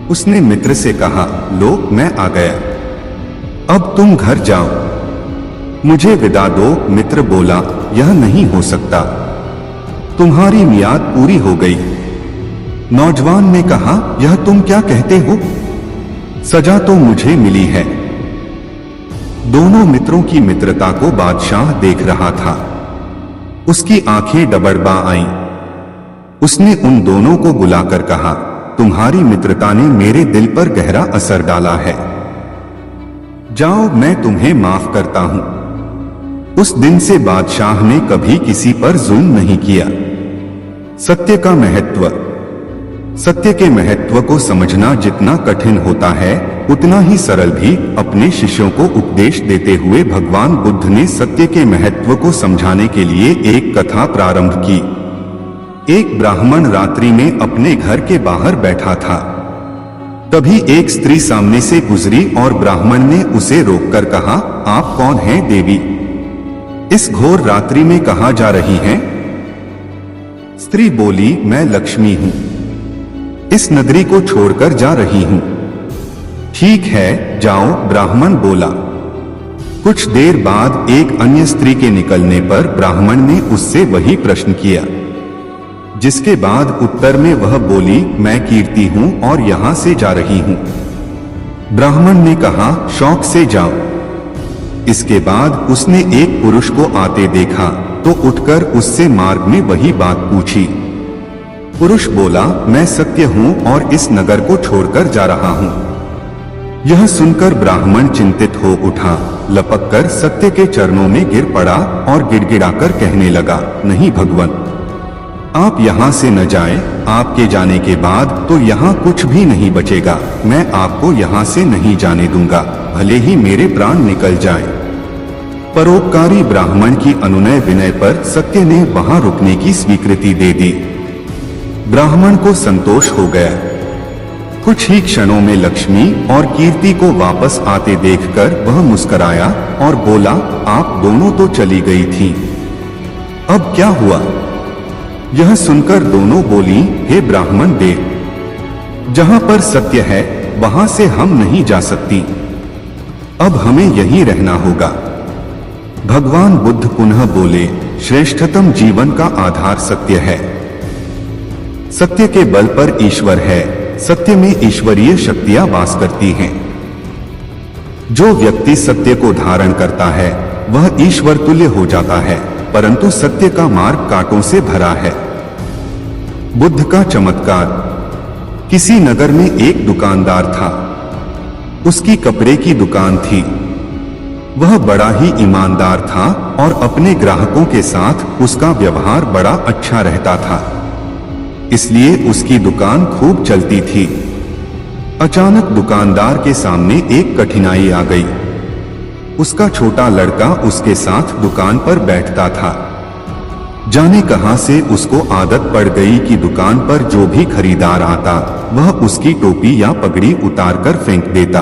उसने मित्र से कहा, लो, मैं आ गया, अब तुम घर जाओ, मुझे विदा दो। मित्र बोला, यह नहीं हो सकता, तुम्हारी मियाद पूरी हो गई। नौजवान ने कहा, यह तुम क्या कहते हो? सजा तो मुझे मिली है। दोनों मित्रों की मित्रता को बादशाह देख रहा था। उसकी आंखें डबडबा आईं। उसने उन दोनों को बुलाकर कहा, तुम्हारी मित्रता ने मेरे दिल पर गहरा असर डाला है। जाओ, मैं तुम्हें माफ करता हूं। उस दिन से बादशाह ने कभी किसी पर जुल्म नहीं किया। सत्य का महत्व। सत्य के महत्व को समझना जितना कठिन होता है, उतना ही सरल भी। अपने शिष्यों को उपदेश देते हुए भगवान बुद्ध ने सत्य के महत्व को समझाने के लिए एक कथा प्रारंभ की। एक ब्राह्मण रात्रि में अपने घर के बाहर बैठा था। तभी एक स्त्री सामने से गुजरी और ब्राह्मण ने उसे रोककर कहा, आप कौन हैं देवी? इस घोर रात्रि में कहां जा रही हैं? स्त्री बोली, मैं लक्ष्मी हूं, इस नगरी को छोड़कर जा रही हूं। ठीक है, जाओ, ब्राह्मण बोला। कुछ देर बाद एक अन्य स्त्री के निकलने पर ब्राह्मण ने उससे वही प्रश्न किया, जिसके बाद उत्तर में वह बोली, मैं कीर्ति हूं और यहां से जा रही हूं। ब्राह्मण ने कहा, शौक से जाओ। इसके बाद उसने एक पुरुष को आते देखा तो उठकर उससे मार्ग में वही बात पूछी। पुरुष बोला, मैं सत्य हूं और इस नगर को छोड़कर जा रहा हूं। यह सुनकर ब्राह्मण चिंतित हो उठा, लपककर सत्य के चरणों में गिर पड़ा और गिड़गिड़ाकर कहने लगा, नहीं भगवान, आप यहाँ से न जाएं, आपके जाने के बाद तो यहाँ कुछ भी नहीं बचेगा। मैं आपको यहाँ से नहीं जाने दूंगा, भले ही मेरे प्राण निकल जाएं। परोपकारी ब्राह्मण की अनुनय विनय पर सत्य ने वहां रुकने की स्वीकृति दे दी। ब्राह्मण को संतोष हो गया। कुछ ही क्षणों में लक्ष्मी और कीर्ति को वापस आते देखकर वह मुस्कुराया और बोला, आप दोनों तो चली गई थी, अब क्या हुआ? यह सुनकर दोनों बोली, हे ब्राह्मण देव, जहां पर सत्य है वहां से हम नहीं जा सकती, अब हमें यहीं रहना होगा। भगवान बुद्ध पुनः बोले, श्रेष्ठतम जीवन का आधार सत्य है। सत्य के बल पर ईश्वर है, सत्य में ईश्वरीय शक्तियां वास करती हैं। जो व्यक्ति सत्य को धारण करता है वह ईश्वर तुल्य हो जाता है, परंतु सत्य का मार्ग कांटों से भरा है। बुद्ध का चमत्कार। किसी नगर में एक दुकानदार था। उसकी कपड़े की दुकान थी। वह बड़ा ही ईमानदार था और अपने ग्राहकों के साथ उसका व्यवहार बड़ा अच्छा रहता था, इसलिए उसकी दुकान खूब चलती थी। अचानक दुकानदार के सामने एक कठिनाई आ गई। उसका छोटा लड़का उसके साथ दुकान पर बैठता था। जाने कहां से उसको आदत पड़ गई कि दुकान पर जो भी खरीदार आता वह उसकी टोपी या पगड़ी उतारकर फेंक देता।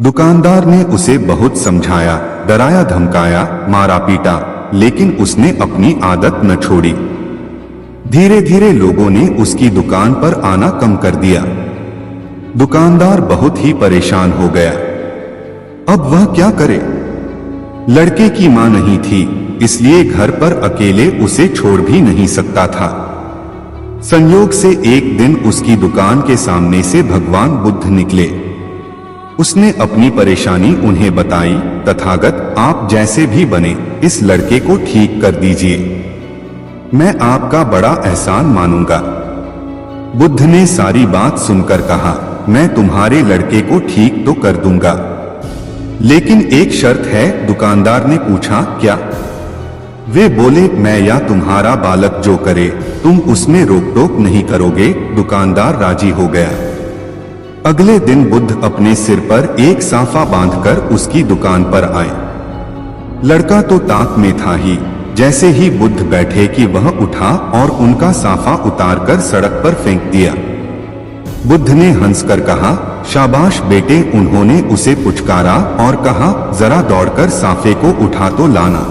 दुकानदार ने उसे बहुत समझाया, डराया, धमकाया, मारा पीटा, लेकिन उसने अपनी आदत न छोड़ी। धीरे धीरे लोगों ने उसकी दुकान पर आना कम कर दिया। दुकानदार बहुत ही परेशान हो गया। अब वह क्या करे? लड़के की मां नहीं थी, इसलिए घर पर अकेले उसे छोड़ भी नहीं सकता था। संयोग से एक दिन उसकी दुकान के सामने से भगवान बुद्ध निकले। उसने अपनी परेशानी उन्हें बताई, तथागत, आप जैसे भी बने इस लड़के को ठीक कर दीजिए, मैं आपका बड़ा एहसान मानूंगा। बुद्ध ने सारी बात सुनकर कहा, मैं तुम्हारे लड़के को ठीक तो कर दूंगा, लेकिन एक शर्त है। दुकानदार ने पूछा, क्या? वे बोले, मैं या तुम्हारा बालक जो करे तुम उसमें रोक टोक नहीं करोगे। दुकानदार राजी हो गया। अगले दिन बुद्ध अपने सिर पर एक साफा बांधकर उसकी दुकान पर आए। लड़का तो ताक में था ही। जैसे ही बुद्ध बैठे कि वह उठा और उनका साफा उतारकर सड़क पर फेंक दिया। बुद्ध ने हंसकर कहा, शाबाश बेटे। उन्होंने उसे पुचकारा और कहा, जरा दौड़कर साफे को उठा तो लाना।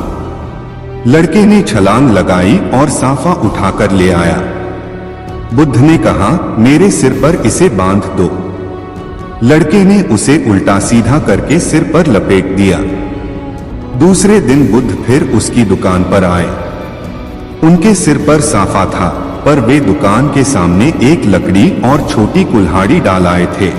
लड़के ने छलांग लगाई और साफा उठाकर ले आया। बुद्ध ने कहा, मेरे सिर पर इसे बांध दो। लड़के ने उसे उल्टा सीधा करके सिर पर लपेट दिया। दूसरे दिन बुद्ध फिर उसकी दुकान पर आए। उनके सिर पर साफा था, पर वे दुकान के सामने एक लकड़ी और छोटी कुल्हाड़ी डाल आए थे।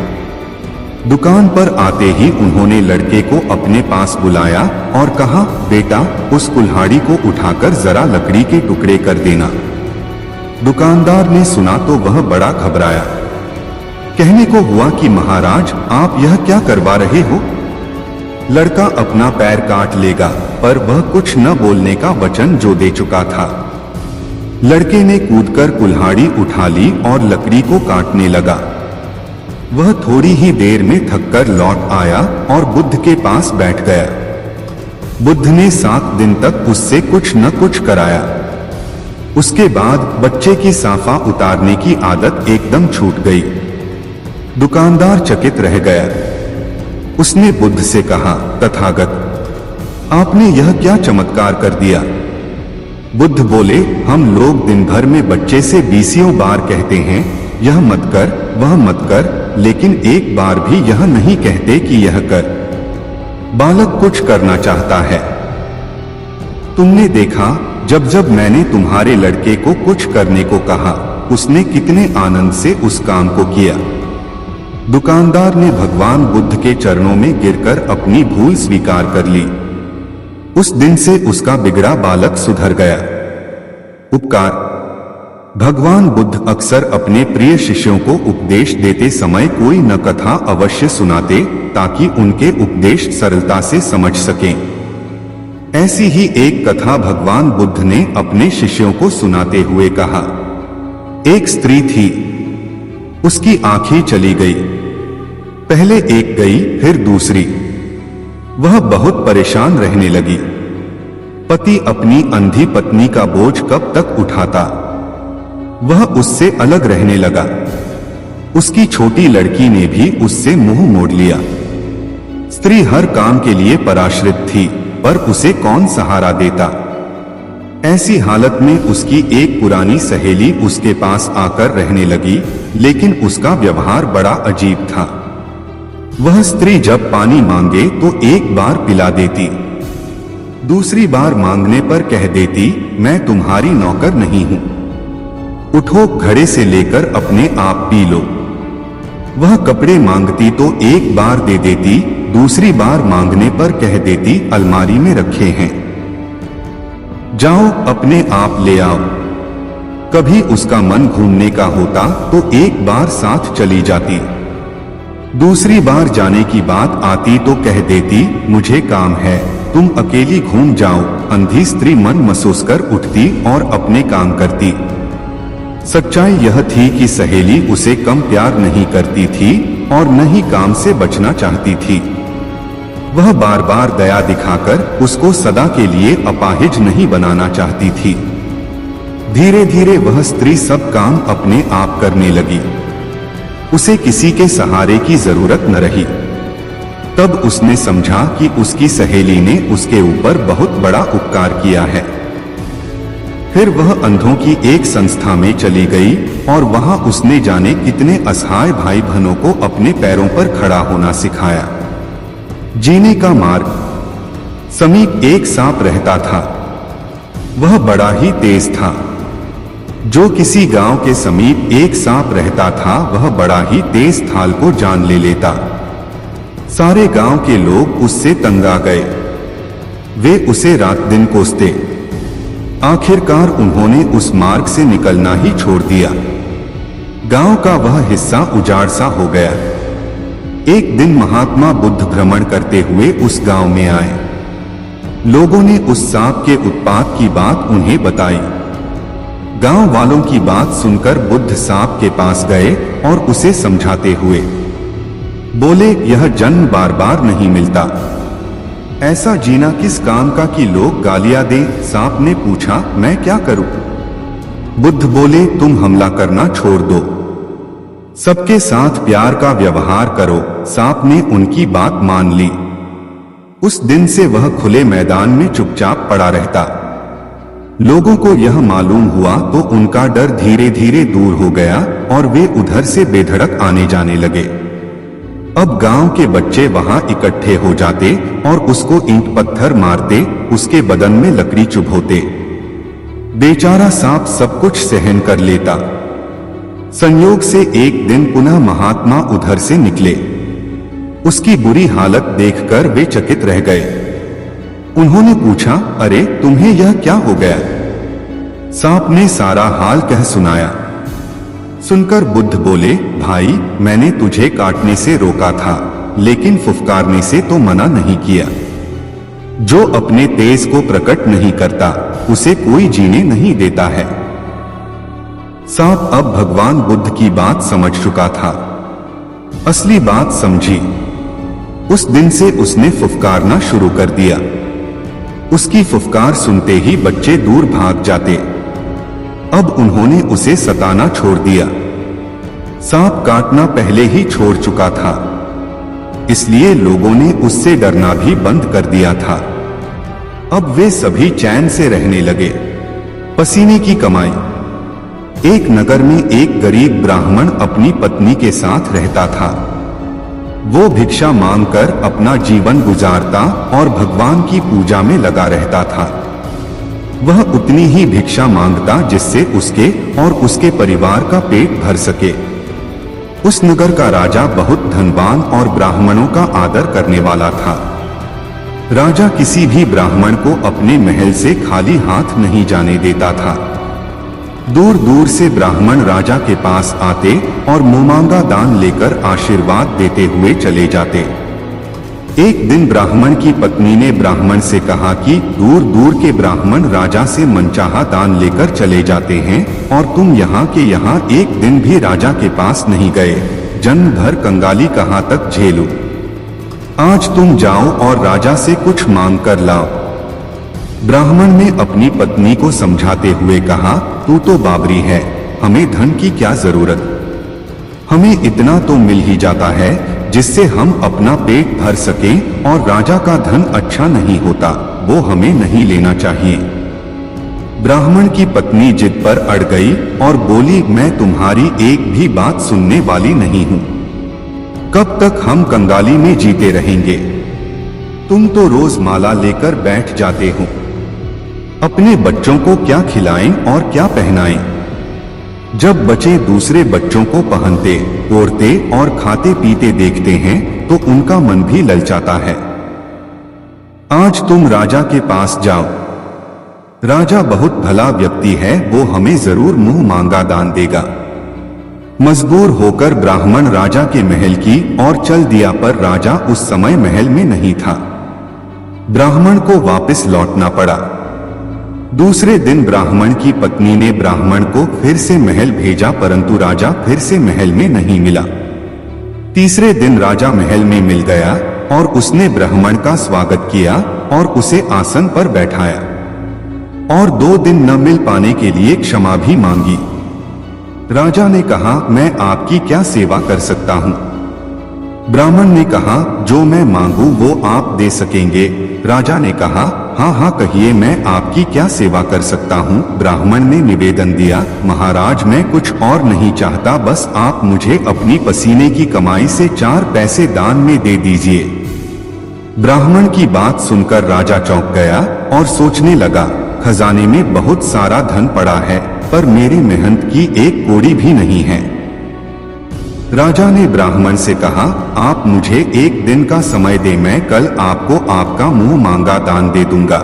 दुकान पर आते ही उन्होंने लड़के को अपने पास बुलाया और कहा, बेटा, उस कुल्हाड़ी को उठाकर जरा लकड़ी के टुकड़े कर देना। दुकानदार ने सुना तो वह बड़ा घबराया। कहने को हुआ कि महाराज, आप यह क्या करवा रहे हो? लड़का अपना पैर काट लेगा, पर वह कुछ न बोलने का वचन जो दे चुका था। लड़के ने कूदकर कुल्हाड़ी उठा ली और लकड़ी को काटने लगा। वह थोड़ी ही देर में थककर लौट आया और बुद्ध के पास बैठ गया। बुद्ध ने 7 दिन तक उससे कुछ न कुछ कराया। उसके बाद बच्चे की साफा उतारने की आदत एकदम छूट गई। दुकानदार चकित रह गया। उसने बुद्ध से कहा, तथागत, आपने यह क्या चमत्कार कर दिया? बुद्ध बोले, हम लोग दिन भर में बच्चे से 20 बार कहते हैं, यह मत कर, वह मत कर, लेकिन एक बार भी यह नहीं कहते कि यह कर। बालक कुछ करना चाहता है। तुमने देखा, जब जब मैंने तुम्हारे लड़के को कुछ करने को कहा, उसने कितने आनंद से उस काम को किया। दुकानदार ने भगवान बुद्ध के चरणों में गिरकर अपनी भूल स्वीकार कर ली। उस दिन से उसका बिगड़ा बालक सुधर गया। उपकार। भगवान बुद्ध अक्सर अपने प्रिय शिष्यों को उपदेश देते समय कोई न कथा अवश्य सुनाते, ताकि उनके उपदेश सरलता से समझ सकें। ऐसी ही एक कथा भगवान बुद्ध ने अपने शिष्यों को सुनाते हुए कहा। एक स्त्री थी, उसकी आंखें चली गई। पहले एक गई, फिर दूसरी। वह बहुत परेशान रहने लगी। पति अपनी अंधी पत्नी का बोझ कब तक उठाता? वह उससे अलग रहने लगा। उसकी छोटी लड़की ने भी उससे मुंह मोड़ लिया। स्त्री हर काम के लिए पराश्रित थी, पर उसे कौन सहारा देता? ऐसी हालत में उसकी एक पुरानी सहेली उसके पास आकर रहने लगी, लेकिन उसका व्यवहार बड़ा अजीब था। वह स्त्री जब पानी मांगे तो एक बार पिला देती, दूसरी बार मांगने पर कह देती, मैं तुम्हारी नौकर नहीं हूं, उठो घड़े से लेकर अपने आप पी लो। वह कपड़े मांगती तो एक बार दे देती, दूसरी बार मांगने पर कह देती, अलमारी में रखे हैं, जाओ अपने आप ले आओ। कभी उसका मन घूमने का होता तो एक बार साथ चली जाती, दूसरी बार जाने की बात आती तो कह देती, मुझे काम है, तुम अकेली घूम जाओ। अंधी स्त्री मन महसूस कर उठती और अपने काम करती। सच्चाई यह थी कि सहेली उसे कम प्यार नहीं करती थी और न ही काम से बचना चाहती थी। वह बार बार दया दिखाकर उसको सदा के लिए अपाहिज नहीं बनाना चाहती थी। धीरे धीरे वह स्त्री सब काम अपने आप करने लगी, उसे किसी के सहारे की जरूरत न रही। तब उसने समझा कि उसकी सहेली ने उसके ऊपर बहुत बड़ा उपकार किया है। फिर वह अंधों की एक संस्था में चली गई और वहां उसने जाने कितने असहाय भाई बहनों को अपने पैरों पर खड़ा होना सिखाया। जीने का मार्ग। समीप एक सांप रहता था, वह बड़ा ही तेज था। जो किसी गांव के समीप एक सांप रहता था वह बड़ा ही तेज थाल को जान ले लेता। सारे गांव के लोग उससे तंग आ गए, वे उसे रात दिन कोसते। आखिरकार उन्होंने उस मार्ग से निकलना ही छोड़ दिया। गांव का वह हिस्सा उजाड़ सा हो गया। एक दिन महात्मा बुद्ध भ्रमण करते हुए उस गांव में आए। लोगों ने उस सांप के उत्पात की बात उन्हें बताई। गांव वालों की बात सुनकर बुद्ध सांप के पास गए और उसे समझाते हुए बोले, यह जन्म बार बार नहीं मिलता, ऐसा जीना किस काम का कि लोग गालियां दें। सांप ने पूछा, मैं क्या करूं? बुद्ध बोले, तुम हमला करना छोड़ दो, सबके साथ प्यार का व्यवहार करो। सांप ने उनकी बात मान ली। उस दिन से वह खुले मैदान में चुपचाप पड़ा रहता। लोगों को यह मालूम हुआ तो उनका डर धीरे धीरे दूर हो गया और वे उधर से बेधड़क आने जाने लगे। अब गांव के बच्चे वहां इकट्ठे हो जाते और उसको ईंट पत्थर मारते, उसके बदन में लकड़ी चुभोते। बेचारा सांप सब कुछ सहन कर लेता। संयोग से एक दिन पुनः महात्मा उधर से निकले। उसकी बुरी हालत देखकर वे चकित रह गए। उन्होंने पूछा, अरे तुम्हें यह क्या हो गया? सांप ने सारा हाल कह सुनाया। सुनकर बुद्ध बोले, भाई मैंने तुझे काटने से रोका था, लेकिन फुफकारने से तो मना नहीं किया। जो अपने तेज को प्रकट नहीं करता उसे कोई जीने नहीं देता है। सांप अब भगवान बुद्ध की बात समझ चुका था, असली बात समझी। उस दिन से उसने फुफकारना शुरू कर दिया। उसकी फुफकार सुनते ही बच्चे दूर भाग जाते। अब उन्होंने उसे सताना छोड़ दिया। सांप काटना पहले ही छोड़ चुका था, इसलिए लोगों ने उससे डरना भी बंद कर दिया था। अब वे सभी चैन से रहने लगे। पसीने की कमाई। एक नगर में एक गरीब ब्राह्मण अपनी पत्नी के साथ रहता था। वो भिक्षा मांगकर अपना जीवन गुजारता और भगवान की पूजा में लगा रहता था। वह उतनी ही भिक्षा मांगता जिससे उसके और उसके परिवार का पेट भर सके। उस नगर का राजा बहुत धनवान और ब्राह्मणों का आदर करने वाला था। राजा किसी भी ब्राह्मण को अपने महल से खाली हाथ नहीं जाने देता था। दूर दूर से ब्राह्मण राजा के पास आते और मुंहमांगा दान लेकर आशीर्वाद देते हुए चले जाते। एक दिन ब्राह्मण की पत्नी ने ब्राह्मण से कहा कि दूर दूर के ब्राह्मण राजा से मनचाहा दान लेकर चले जाते हैं और तुम यहाँ के यहाँ एक दिन भी राजा के पास नहीं गए। जन्म भर कंगाली कहाँ तक झेलूं? आज तुम जाओ और राजा से कुछ मांग कर लाओ। ब्राह्मण ने अपनी पत्नी को समझाते हुए कहा, तू तो बाबरी है, हमें धन की क्या जरूरत? हमें इतना तो मिल ही जाता है जिससे हम अपना पेट भर सकें और राजा का धन अच्छा नहीं होता, वो हमें नहीं लेना चाहिए। ब्राह्मण की पत्नी जिद पर अड़ गई और बोली, मैं तुम्हारी एक भी बात सुनने वाली नहीं हूं। कब तक हम कंगाली में जीते रहेंगे? तुम तो रोज माला लेकर बैठ जाते हो। अपने बच्चों को क्या खिलाएं और क्या पहनाएं? जब बच्चे दूसरे बच्चों को पहनते, ओढ़ते और खाते पीते देखते हैं तो उनका मन भी ललचाता है। आज तुम राजा के पास जाओ। राजा बहुत भला व्यक्ति है, वो हमें जरूर मुंह मांगा दान देगा। मजबूर होकर ब्राह्मण राजा के महल की ओर चल दिया, पर राजा उस समय महल में नहीं था। ब्राह्मण को वापस लौटना पड़ा। दूसरे दिन ब्राह्मण की पत्नी ने ब्राह्मण को फिर से महल भेजा, परंतु राजा फिर से महल में नहीं मिला। तीसरे दिन राजा महल में मिल गया और उसने ब्राह्मण का स्वागत किया और उसे आसन पर बैठाया और 2 दिन न मिल पाने के लिए क्षमा भी मांगी। राजा ने कहा, मैं आपकी क्या सेवा कर सकता हूं? ब्राह्मण ने कहा, जो मैं मांगू वो आप दे सकेंगे। राजा ने कहा, हाँ हाँ कहिए, मैं आपकी क्या सेवा कर सकता हूँ? ब्राह्मण ने निवेदन दिया, महाराज मैं कुछ और नहीं चाहता, बस आप मुझे अपनी पसीने की कमाई से 4 पैसे दान में दे दीजिए। ब्राह्मण की बात सुनकर राजा चौंक गया और सोचने लगा, खजाने में बहुत सारा धन पड़ा है, पर मेरी मेहनत की एक कौड़ी भी नहीं है। राजा ने ब्राह्मण से कहा, आप मुझे 1 दिन का समय दे, मैं कल आपको आपका मुंह मांगा दान दे दूंगा।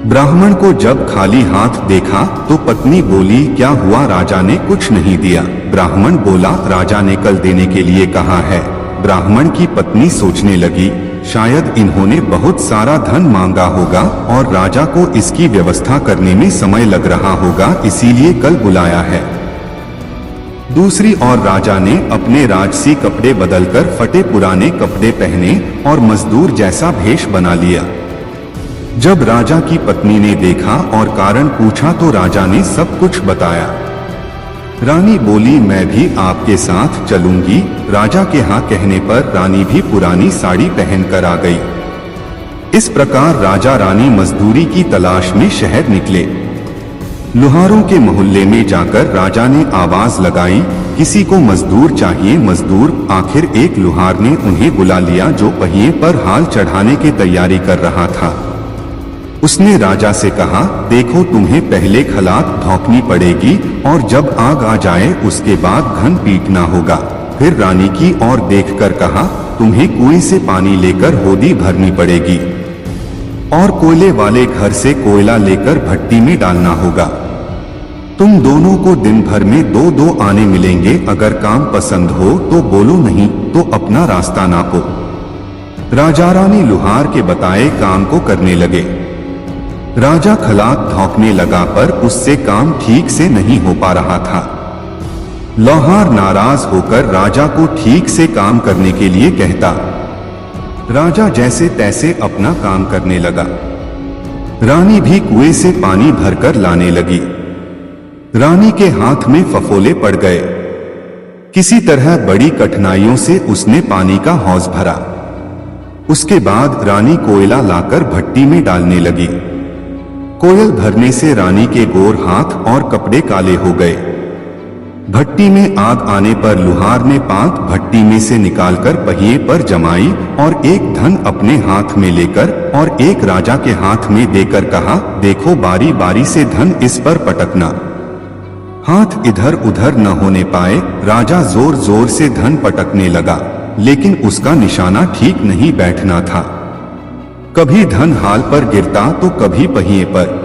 ब्राह्मण को जब खाली हाथ देखा तो पत्नी बोली, क्या हुआ? राजा ने कुछ नहीं दिया। ब्राह्मण बोला, राजा ने कल देने के लिए कहा है। ब्राह्मण की पत्नी सोचने लगी, शायद इन्होंने बहुत सारा धन मांगा होगा और राजा को इसकी व्यवस्था करने में समय लग रहा होगा, इसीलिए कल बुलाया है। दूसरी ओर राजा ने अपने राजसी कपड़े बदलकर फटे पुराने कपड़े पहने और मजदूर जैसा भेष बना लिया। जब राजा की पत्नी ने देखा और कारण पूछा तो राजा ने सब कुछ बताया। रानी बोली, मैं भी आपके साथ चलूंगी। राजा के हाँ कहने पर रानी भी पुरानी साड़ी पहनकर आ गई। इस प्रकार राजा रानी मजदूरी की तलाश में शहर निकले। लुहारों के मोहल्ले में जाकर राजा ने आवाज लगाई, किसी को मजदूर चाहिए, मजदूर। आखिर एक लुहार ने उन्हें बुला लिया जो पहिए पर हाल चढ़ाने की तैयारी कर रहा था। उसने राजा से कहा, देखो तुम्हें पहले खलात धोंकनी पड़ेगी और जब आग आ जाए उसके बाद घन पीटना होगा। फिर रानी की ओर देखकर कहा, तुम्हें कुएं से पानी लेकर होदी भरनी पड़ेगी और कोयले वाले घर से कोयला लेकर भट्टी में डालना होगा। तुम दोनों को दिन भर में 2-2 आने मिलेंगे। अगर काम पसंद हो तो बोलो, नहीं तो अपना रास्ता नापो। राजा रानी लुहार के बताए काम को करने लगे। राजा खलात धोंकने लगा, पर उससे काम ठीक से नहीं हो पा रहा था। लौहार नाराज होकर राजा को ठीक से काम करने के लिए कहता। राजा जैसे तैसे अपना काम करने लगा। रानी भी कुएं से पानी भरकर लाने लगी। रानी के हाथ में फफोले पड़ गए। किसी तरह बड़ी कठिनाइयों से उसने पानी का हौज भरा। उसके बाद रानी कोयला लाकर भट्टी में डालने लगी। कोयल भरने से रानी के गोर हाथ और कपड़े काले हो गए। भट्टी में आग आने पर लुहार ने 5 भट्टी में से निकालकर पहिए पर जमाई और एक धन अपने हाथ में लेकर और एक राजा के हाथ में देकर कहा, देखो बारी बारी से धन इस पर पटकना। हाथ इधर उधर न होने पाए। राजा जोर जोर से धन पटकने लगा, लेकिन उसका निशाना ठीक नहीं बैठना था। कभी धन हाल पर गिरता तो कभी पहिए पर।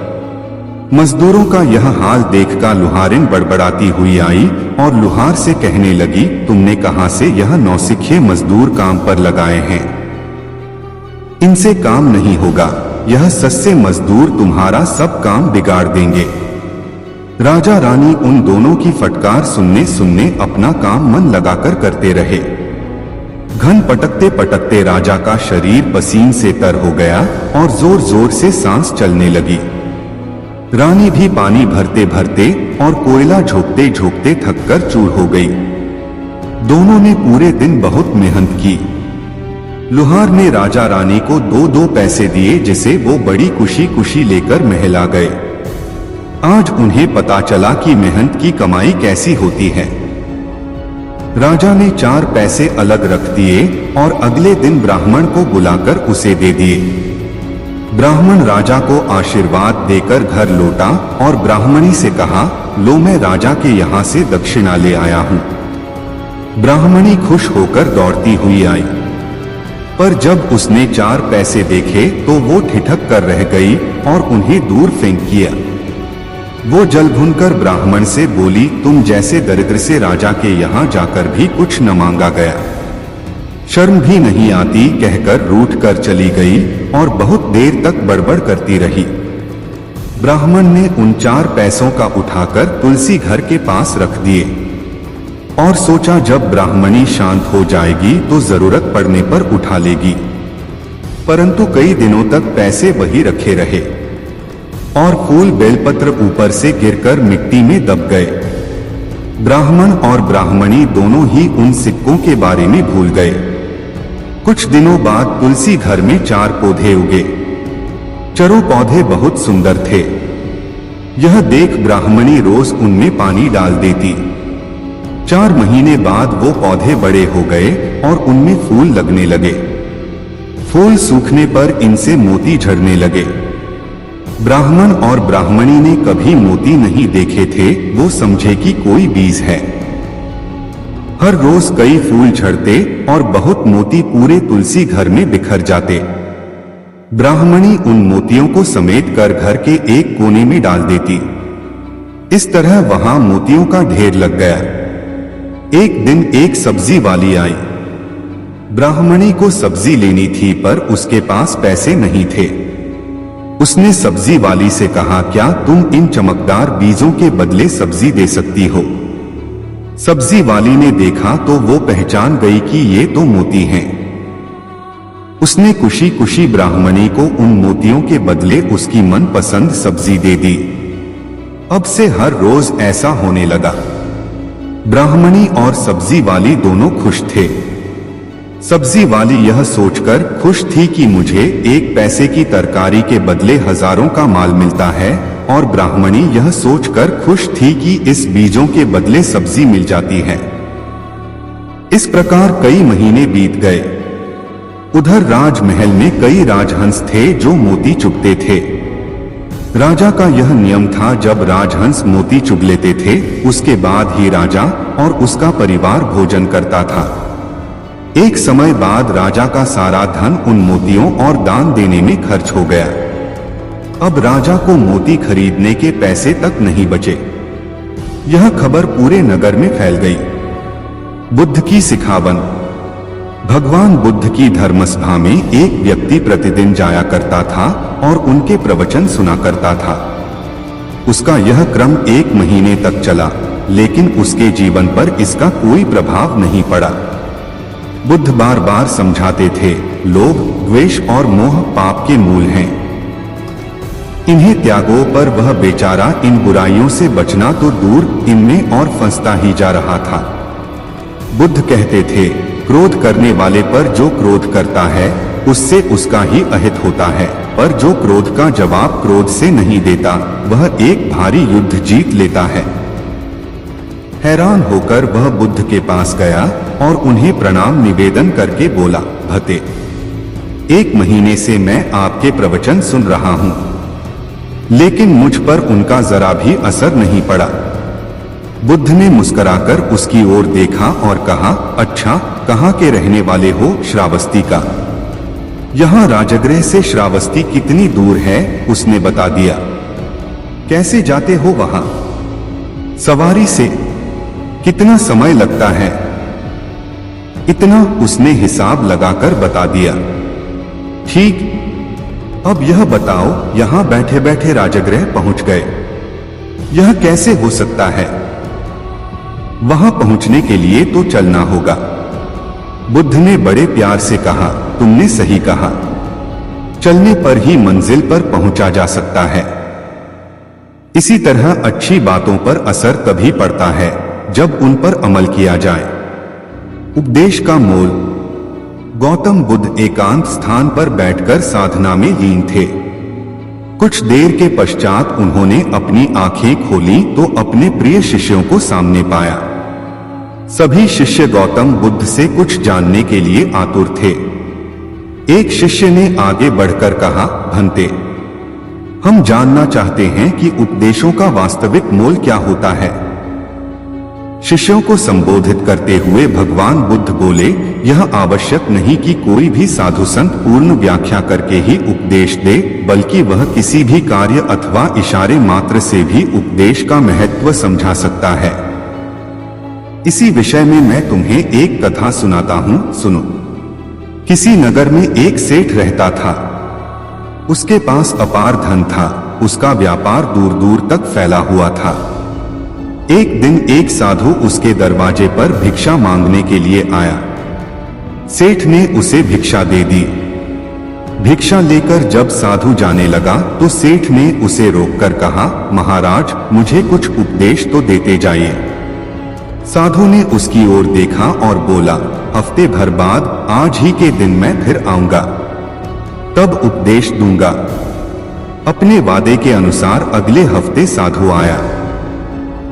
मजदूरों का यह हाल देखकर लुहारिन बड़बड़ाती हुई आई और लुहार से कहने लगी, तुमने कहां से यह नौसिखिए मजदूर काम पर लगाए हैं? इनसे काम नहीं होगा। यह सस्ते मजदूर तुम्हारा सब काम बिगाड़ देंगे। राजा रानी उन दोनों की फटकार सुनने सुनने अपना काम मन लगाकर करते रहे। घन पटकते पटकते राजा का शरीर पसीने से तर हो गया और जोर जोर से सांस चलने लगी। रानी भी पानी भरते भरते और कोयला झोंकते झोंकते थककर चूर हो गई। दोनों ने पूरे दिन बहुत मेहनत की। लुहार ने राजा रानी को 2-2 पैसे दिए, जिसे वो बड़ी खुशी खुशी लेकर महल आ गए। आज उन्हें पता चला कि मेहनत की कमाई कैसी होती है। राजा ने 4 पैसे अलग रख दिए और अगले दिन ब्राह्मण को बुलाकर उसे दे दिए। ब्राह्मण राजा को आशीर्वाद देकर घर लौटा और ब्राह्मणी से कहा, लो मैं राजा के यहाँ से दक्षिणा ले आया हूँ। ब्राह्मणी खुश होकर दौड़ती हुई आई, पर जब उसने 4 पैसे देखे तो वो ठिठक कर रह गई और उन्हें दूर फेंक दिया। वो जल भुनकर ब्राह्मण से बोली, तुम जैसे दरिद्र से राजा के यहाँ जाकर भी कुछ न मांगा गया, शर्म भी नहीं आती, कहकर रूठ कर चली गई और बहुत देर तक बड़बड़ करती रही। ब्राह्मण ने उन 4 पैसों का उठाकर तुलसी घर के पास रख दिए और सोचा जब ब्राह्मणी शांत हो जाएगी तो जरूरत पड़ने पर उठा लेगी। परंतु कई दिनों तक पैसे वही रखे रहे और फूल बेलपत्र ऊपर से गिरकर मिट्टी में दब गए। ब्राह्मण और ब्राह्मणी दोनों ही उन सिक्कों के बारे में भूल गए। कुछ दिनों बाद तुलसी घर में 4 पौधे उगे। चारों पौधे बहुत सुंदर थे। यह देख ब्राह्मणी रोज उनमें पानी डाल देती। 4 महीने बाद वो पौधे बड़े हो गए और उनमें फूल लगने लगे। फूल सूखने पर इनसे मोती झड़ने लगे। ब्राह्मण और ब्राह्मणी ने कभी मोती नहीं देखे थे, वो समझे कि कोई बीज है। हर रोज कई फूल झड़ते और बहुत मोती पूरे तुलसी घर में बिखर जाते। ब्राह्मणी उन मोतियों को समेट कर घर के एक कोने में डाल देती। इस तरह वहां मोतियों का ढेर लग गया। एक दिन एक सब्जी वाली आई। ब्राह्मणी को सब्जी लेनी थी पर उसके पास पैसे नहीं थे। उसने सब्जी वाली से कहा, क्या तुम इन चमकदार बीजों के बदले सब्जी दे सकती हो? सब्जी वाली ने देखा तो वो पहचान गई कि ये तो मोती हैं। उसने खुशी खुशी ब्राह्मणी को उन मोतियों के बदले उसकी मनपसंद सब्जी दे दी। अब से हर रोज ऐसा होने लगा। ब्राह्मणी और सब्जी वाली दोनों खुश थे। सब्जी वाली यह सोचकर खुश थी कि मुझे 1 पैसे की तरकारी के बदले हजारों का माल मिलता है, और ब्राह्मणी यह सोचकर खुश थी कि इस बीजों के बदले सब्जी मिल जाती है। इस प्रकार कई महीने बीत गए। उधर राजमहल में कई राजहंस थे जो मोती चुगते थे। राजा का यह नियम था, जब राजहंस मोती चुग लेते थे उसके बाद ही राजा और उसका परिवार भोजन करता था। एक समय बाद राजा का सारा धन उन मोतियों और दान देने में खर्च हो गया। अब राजा को मोती खरीदने के पैसे तक नहीं बचे। यह खबर पूरे नगर में फैल गई। बुद्ध की सिखावन। भगवान बुद्ध की धर्मसभा में एक व्यक्ति प्रतिदिन जाया करता था और उनके प्रवचन सुना करता था। उसका यह क्रम 1 महीने तक चला, लेकिन उसके जीवन पर इसका कोई प्रभाव नहीं पड़ा। बुद्ध बार बार समझाते थे, लोभ, द्वेष और मोह पाप के मूल हैं। इन्हें त्यागो, पर वह बेचारा इन बुराइयों से बचना तो दूर, इनमें और फंसता ही जा रहा था। बुद्ध कहते थे, क्रोध करने वाले पर जो क्रोध करता है उससे उसका ही अहित होता है, पर जो क्रोध का जवाब क्रोध से नहीं देता वह एक भारी युद्ध जीत लेता है। हैरान होकर वह बुद्ध के पास गया और उन्हें प्रणाम निवेदन करके बोला, भते, 1 महीने से मैं आपके प्रवचन सुन रहा हूं, लेकिन मुझ पर उनका जरा भी असर नहीं पड़ा। बुद्ध ने मुस्कुराकर उसकी ओर देखा और कहा, अच्छा, कहाँ के रहने वाले हो? श्रावस्ती का। यहाँ राजगृह से श्रावस्ती कितनी दूर है? उसने बता दिया। कैसे जाते हो वहां? सवारी से। कितना समय लगता है? इतना, उसने हिसाब लगाकर बता दिया। ठीक, अब यह बताओ, यहां बैठे बैठे राजगृह पहुंच गए, यह कैसे हो सकता है? वहां पहुंचने के लिए तो चलना होगा। बुद्ध ने बड़े प्यार से कहा, तुमने सही कहा, चलने पर ही मंजिल पर पहुंचा जा सकता है। इसी तरह अच्छी बातों पर असर तभी पड़ता है जब उन पर अमल किया जाए। उपदेश का मोल। गौतम बुद्ध एकांत स्थान पर बैठकर साधना में लीन थे। कुछ देर के पश्चात उन्होंने अपनी आंखें खोली तो अपने प्रिय शिष्यों को सामने पाया। सभी शिष्य गौतम बुद्ध से कुछ जानने के लिए आतुर थे। एक शिष्य ने आगे बढ़कर कहा, भंते, हम जानना चाहते हैं कि उपदेशों का वास्तविक मोल क्या होता है। शिष्यों को संबोधित करते हुए भगवान बुद्ध बोले, यह आवश्यक नहीं कि कोई भी साधु संत पूर्ण व्याख्या करके ही उपदेश दे, बल्कि वह किसी भी कार्य अथवा इशारे मात्र से भी उपदेश का महत्व समझा सकता है। इसी विषय में मैं तुम्हें एक कथा सुनाता हूँ, सुनो। किसी नगर में एक सेठ रहता था। उसके पास अपार धन था। उसका व्यापार दूर दूर तक फैला हुआ था। एक दिन एक साधु उसके दरवाजे पर भिक्षा मांगने के लिए आया। सेठ ने उसे भिक्षा दे दी। भिक्षा लेकर जब साधु जाने लगा तो सेठ ने उसे रोककर कहा, महाराज, मुझे कुछ उपदेश तो देते जाइए। साधु ने उसकी ओर देखा और बोला, हफ्ते भर बाद आज ही के दिन मैं फिर आऊंगा, तब उपदेश दूंगा। अपने वादे के अनुसार अगले हफ्ते साधु आया।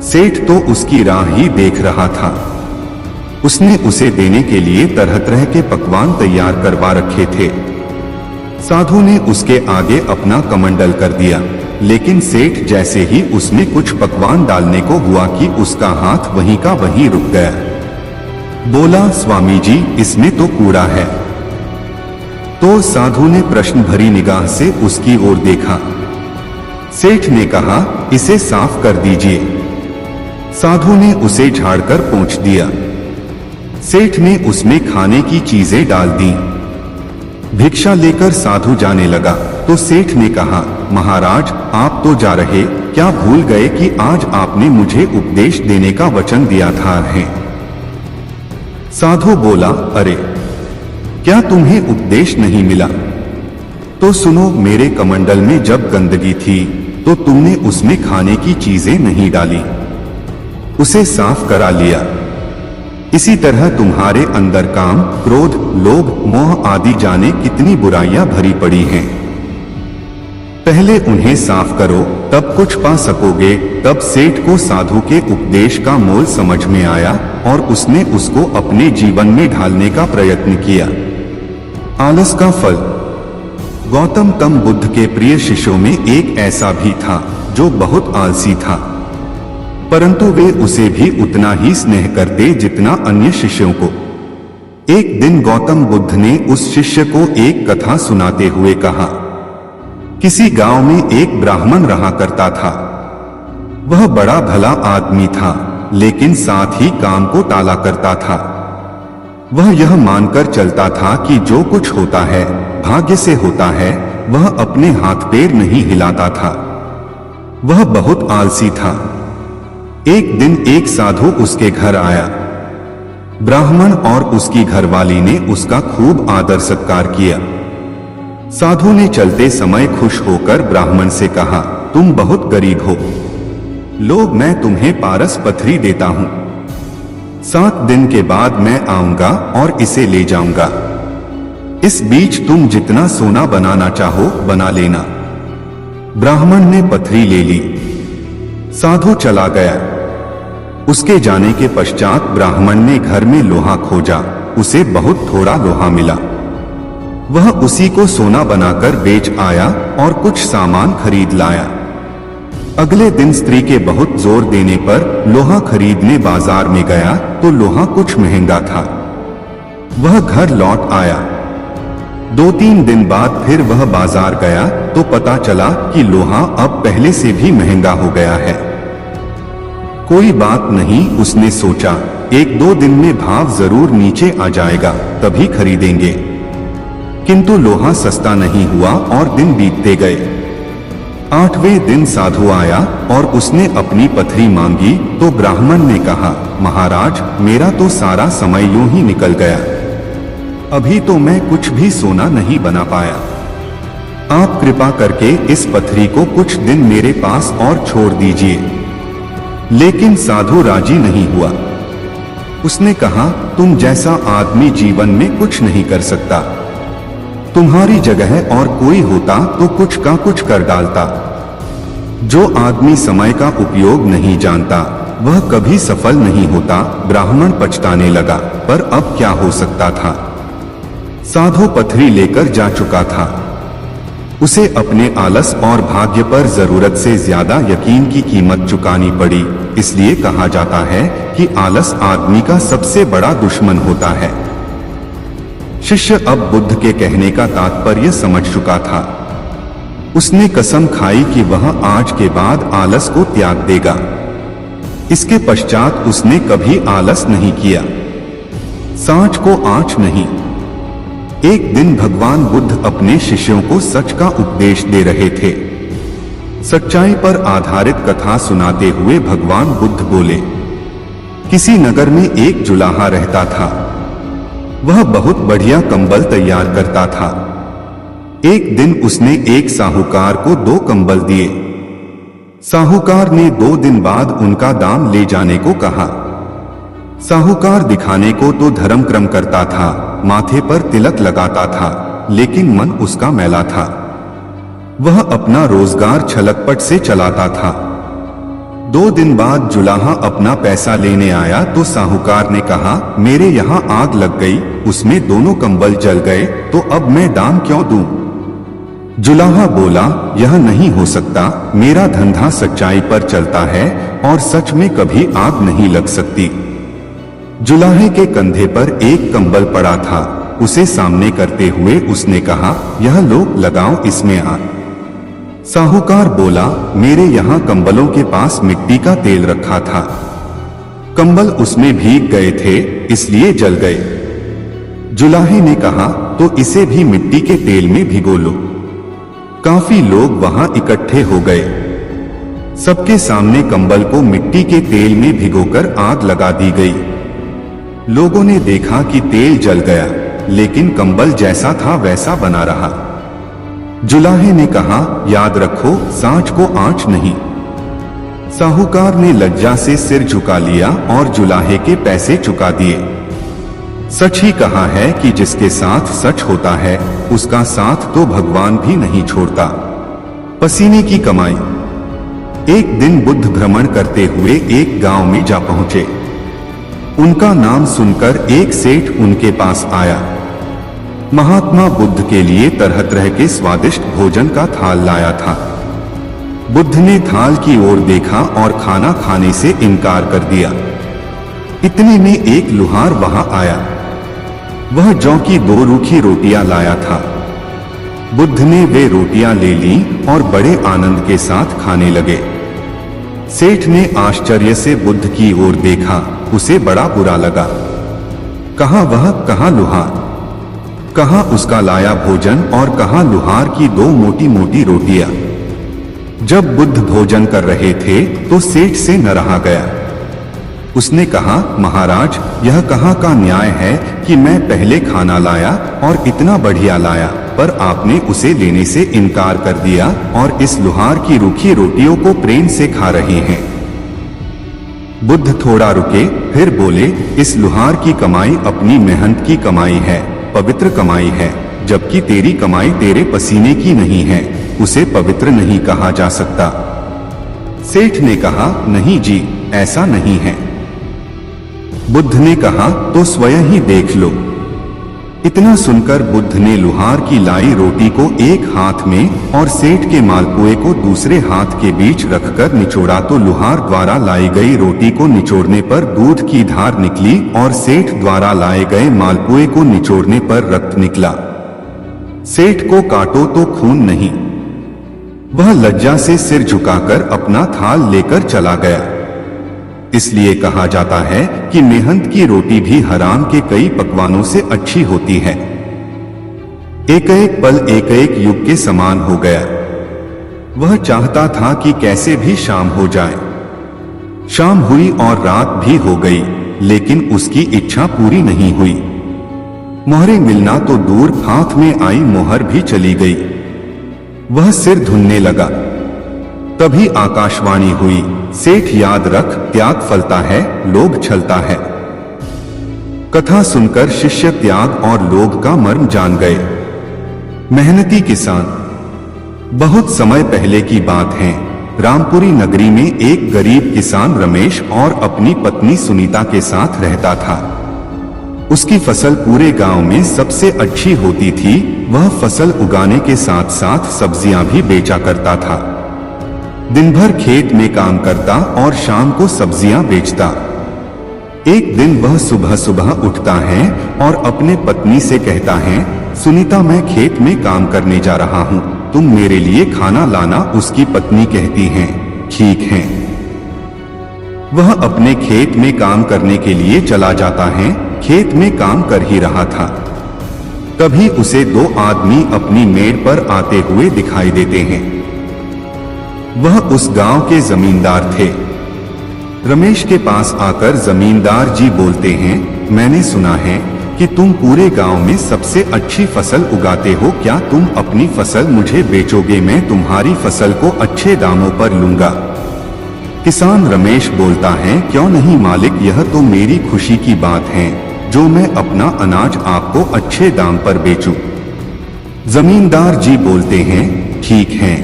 सेठ तो उसकी राह ही देख रहा था। उसने उसे देने के लिए तरह तरह के पकवान तैयार करवा रखे थे। साधु ने उसके आगे अपना कमंडल कर दिया, लेकिन सेठ जैसे ही उसमें कुछ पकवान डालने को हुआ कि उसका हाथ वहीं का वहीं रुक गया। बोला, स्वामी जी, इसमें तो कूड़ा है। तो साधु ने प्रश्न भरी निगाह से उसकी ओर देखा। सेठ ने कहा, इसे साफ कर दीजिए। साधु ने उसे झाड़कर पोंछ दिया। सेठ ने उसमें खाने की चीजें डाल दी। भिक्षा लेकर साधु जाने लगा तो सेठ ने कहा, महाराज, आप तो जा रहे, क्या भूल गए कि आज आपने मुझे उपदेश देने का वचन दिया था? साधु बोला, अरे, क्या तुम्हें उपदेश नहीं मिला? तो सुनो, मेरे कमंडल में जब गंदगी थी तो तुमने उसमें खाने की चीजें नहीं डाली, उसे साफ करा लिया। इसी तरह तुम्हारे अंदर काम, क्रोध, लोभ, मोह आदि जाने कितनी बुराइयां भरी पड़ी हैं। पहले उन्हें साफ करो, तब कुछ पा सकोगे। तब सेठ को साधु के उपदेश का मोल समझ में आया और उसने उसको अपने जीवन में ढालने का प्रयत्न किया। आलस का फल। गौतम बुद्ध के प्रिय शिष्यों में एक ऐसा भी था जो बहुत आलसी था, परंतु वे उसे भी उतना ही स्नेह करते जितना अन्य शिष्यों को। एक दिन गौतम बुद्ध ने उस शिष्य को एक कथा सुनाते हुए कहा, किसी गांव में एक ब्राह्मण रहा करता था। वह बड़ा भला आदमी था, लेकिन साथ ही काम को टाला करता था। वह यह मानकर चलता था कि जो कुछ होता है भाग्य से होता है। वह अपने हाथ पैर नहीं हिलाता था। वह बहुत आलसी था। एक दिन एक साधु उसके घर आया। ब्राह्मण और उसकी घरवाली ने उसका खूब आदर सत्कार किया। साधु ने चलते समय खुश होकर ब्राह्मण से कहा, तुम बहुत गरीब हो, लो, मैं तुम्हें पारस पथरी देता हूं। 7 दिन के बाद मैं आऊंगा और इसे ले जाऊंगा। इस बीच तुम जितना सोना बनाना चाहो बना लेना। ब्राह्मण ने पथरी ले ली। साधु चला गया। उसके जाने के पश्चात ब्राह्मण ने घर में लोहा खोजा। उसे बहुत थोड़ा लोहा मिला। वह उसी को सोना बनाकर बेच आया और कुछ सामान खरीद लाया। अगले दिन स्त्री के बहुत जोर देने पर लोहा खरीदने बाजार में गया तो लोहा कुछ महंगा था। वह घर लौट आया। 2-3 दिन बाद फिर वह बाजार गया तो पता चला कि लोहा अब पहले से भी महंगा हो गया है। कोई बात नहीं, उसने सोचा, 1-2 दिन में भाव जरूर नीचे आ जाएगा, तभी खरीदेंगे। किंतु लोहा सस्ता नहीं हुआ और दिन बीतते गए। 8वें दिन साधु आया और उसने अपनी पथरी मांगी तो ब्राह्मण ने कहा, महाराज, मेरा तो सारा समय यूं ही निकल गया। अभी तो मैं कुछ भी सोना नहीं बना पाया। आप कृपा करके इस पथरी को कुछ दिन मेरे पास और छोड़ दीजिए। लेकिन साधु राजी नहीं हुआ। उसने कहा, तुम जैसा आदमी जीवन में कुछ नहीं कर सकता। तुम्हारी जगह और कोई होता तो कुछ का कुछ कर डालता। जो आदमी समय का उपयोग नहीं जानता वह कभी सफल नहीं होता। ब्राह्मण पछताने लगा, पर अब क्या हो सकता था। साधु पथरी लेकर जा चुका था। उसे अपने आलस और भाग्य पर जरूरत से ज्यादा यकीन की कीमत चुकानी पड़ी। इसलिए कहा जाता है कि आलस आदमी का सबसे बड़ा दुश्मन होता है। शिष्य अब बुद्ध के कहने का तात्पर्य समझ चुका था। उसने कसम खाई कि वह आज के बाद आलस को त्याग देगा। इसके पश्चात उसने कभी आलस नहीं किया। सांच को आंच नहीं। एक दिन भगवान बुद्ध अपने शिष्यों को सच का उपदेश दे रहे थे। सच्चाई पर आधारित कथा सुनाते हुए भगवान बुद्ध बोले, किसी नगर में एक जुलाहा रहता था। वह बहुत बढ़िया कंबल तैयार करता था। एक दिन उसने एक साहूकार को 2 कंबल दिए। साहूकार ने 2 दिन बाद उनका दाम ले जाने को कहा। साहूकार दिखाने को तो धर्म क्रम करता था, माथे पर तिलक लगाता था, लेकिन मन उसका मैला था। वह अपना रोजगार छलकपट से चलाता था। 2 दिन बाद जुलाहा अपना पैसा लेने आया तो साहूकार ने कहा, मेरे यहाँ आग लग गई, उसमें दोनों कंबल जल गए, तो अब मैं दाम क्यों दूं? जुलाहा बोला, यह नहीं हो सकता। मेरा धंधा सच्चाई पर चलता है और सच में कभी आग नहीं लग सकती। जुलाहे के कंधे पर एक कंबल पड़ा था। उसे सामने करते हुए उसने कहा, यह लो, लगाओ इसमें आग। साहूकार बोला, मेरे यहाँ कंबलों के पास मिट्टी का तेल रखा था। कंबल उसमें भीग गए थे, इसलिए जल गए। जुलाहे ने कहा, तो इसे भी मिट्टी के तेल में भिगो लो। काफी लोग वहां इकट्ठे हो गए। सबके सामने कंबल को मिट्टी के तेल में भिगोकर आग लगा दी गई। लोगों ने देखा कि तेल जल गया, लेकिन कंबल जैसा था वैसा बना रहा। जुलाहे ने कहा, याद रखो, सांच को आंच नहीं। साहूकार ने लज्जा से सिर झुका लिया और जुलाहे के पैसे चुका दिए। सच ही कहा है कि जिसके साथ सच होता है उसका साथ तो भगवान भी नहीं छोड़ता। पसीने की कमाई। एक दिन बुद्ध भ्रमण करते हुए एक गांव में जा पहुंचे। उनका नाम सुनकर एक सेठ उनके पास आया। महात्मा बुद्ध के लिए तरह तरह के स्वादिष्ट भोजन का थाल लाया था। बुद्ध ने थाल की ओर देखा और खाना खाने से इनकार कर दिया। इतने में एक लुहार वहां आया। वह जौ की 2 रूखी रोटियां लाया था। बुद्ध ने वे रोटियां ले ली और बड़े आनंद के साथ खाने लगे। सेठ ने आश्चर्य से बुद्ध की ओर देखा। उसे बड़ा बुरा लगा। कहाँ वह, कहाँ लुहार, कहाँ उसका लाया भोजन और कहाँ लुहार की 2 मोटी मोटी रोटियां। जब बुद्ध भोजन कर रहे थे तो सेठ से न रहा गया। उसने कहा, महाराज, यह कहाँ का न्याय है कि मैं पहले खाना लाया और इतना बढ़िया लाया, पर आपने उसे लेने से इनकार कर दिया और इस लुहार की रूखी रोटियों को प्रेम से खा रहे हैं। बुद्ध थोड़ा रुके, फिर बोले, इस लुहार की कमाई अपनी मेहनत की कमाई है, पवित्र कमाई है, जबकि तेरी कमाई तेरे पसीने की नहीं है, उसे पवित्र नहीं कहा जा सकता। सेठ ने कहा, नहीं जी, ऐसा नहीं है। बुद्ध ने कहा, तो स्वयं ही देख लो। इतना सुनकर बुद्ध ने लुहार की लाई रोटी को एक हाथ में और सेठ के मालपुए को दूसरे हाथ के बीच रखकर निचोड़ा तो लुहार द्वारा लाई गई रोटी को निचोड़ने पर दूध की धार निकली और सेठ द्वारा लाए गए मालपुए को निचोड़ने पर रक्त निकला। सेठ को काटो तो खून नहीं। वह लज्जा से सिर झुकाकर अपना थाल लेकर चला गया। इसलिए कहा जाता है कि मेहनत की रोटी भी हराम के कई पकवानों से अच्छी होती है। एक एक पल एक एक युग के समान हो गया। वह चाहता था कि कैसे भी शाम हो जाए। शाम हुई और रात भी हो गई, लेकिन उसकी इच्छा पूरी नहीं हुई। मोहरे मिलना तो दूर, हाथ में आई मोहर भी चली गई। वह सिर धुनने लगा। तभी आकाशवाणी हुई, सेठ याद रख, त्याग फलता है, लोभ छलता है। कथा सुनकर शिष्य त्याग और लोभ का मर्म जान गए। मेहनती किसान। बहुत समय पहले की बात है। रामपुरी नगरी में एक गरीब किसान रमेश और अपनी पत्नी सुनीता के साथ रहता था। उसकी फसल पूरे गांव में सबसे अच्छी होती थी। वह फसल उगाने के साथ साथ सब्जियां भी बेचा करता था। दिन भर खेत में काम करता और शाम को सब्जियां बेचता। एक दिन वह सुबह सुबह उठता है और अपने पत्नी से कहता है, सुनीता, मैं खेत में काम करने जा रहा हूँ, तुम मेरे लिए खाना लाना। उसकी पत्नी कहती है, ठीक है। वह अपने खेत में काम करने के लिए चला जाता है। खेत में काम कर ही रहा था, तभी उसे दो आदमी अपनी मेड़ पर आते हुए दिखाई देते हैं। वह उस गांव के जमींदार थे। रमेश के पास आकर जमींदार जी बोलते हैं, मैंने सुना है कि तुम पूरे गांव में सबसे अच्छी फसल उगाते हो, क्या तुम अपनी फसल मुझे बेचोगे? मैं तुम्हारी फसल को अच्छे दामों पर लूंगा। किसान रमेश बोलता है, क्यों नहीं मालिक, यह तो मेरी खुशी की बात है जो मैं अपना अनाज आपको अच्छे दाम पर बेचूं। जमींदार जी बोलते हैं, ठीक है,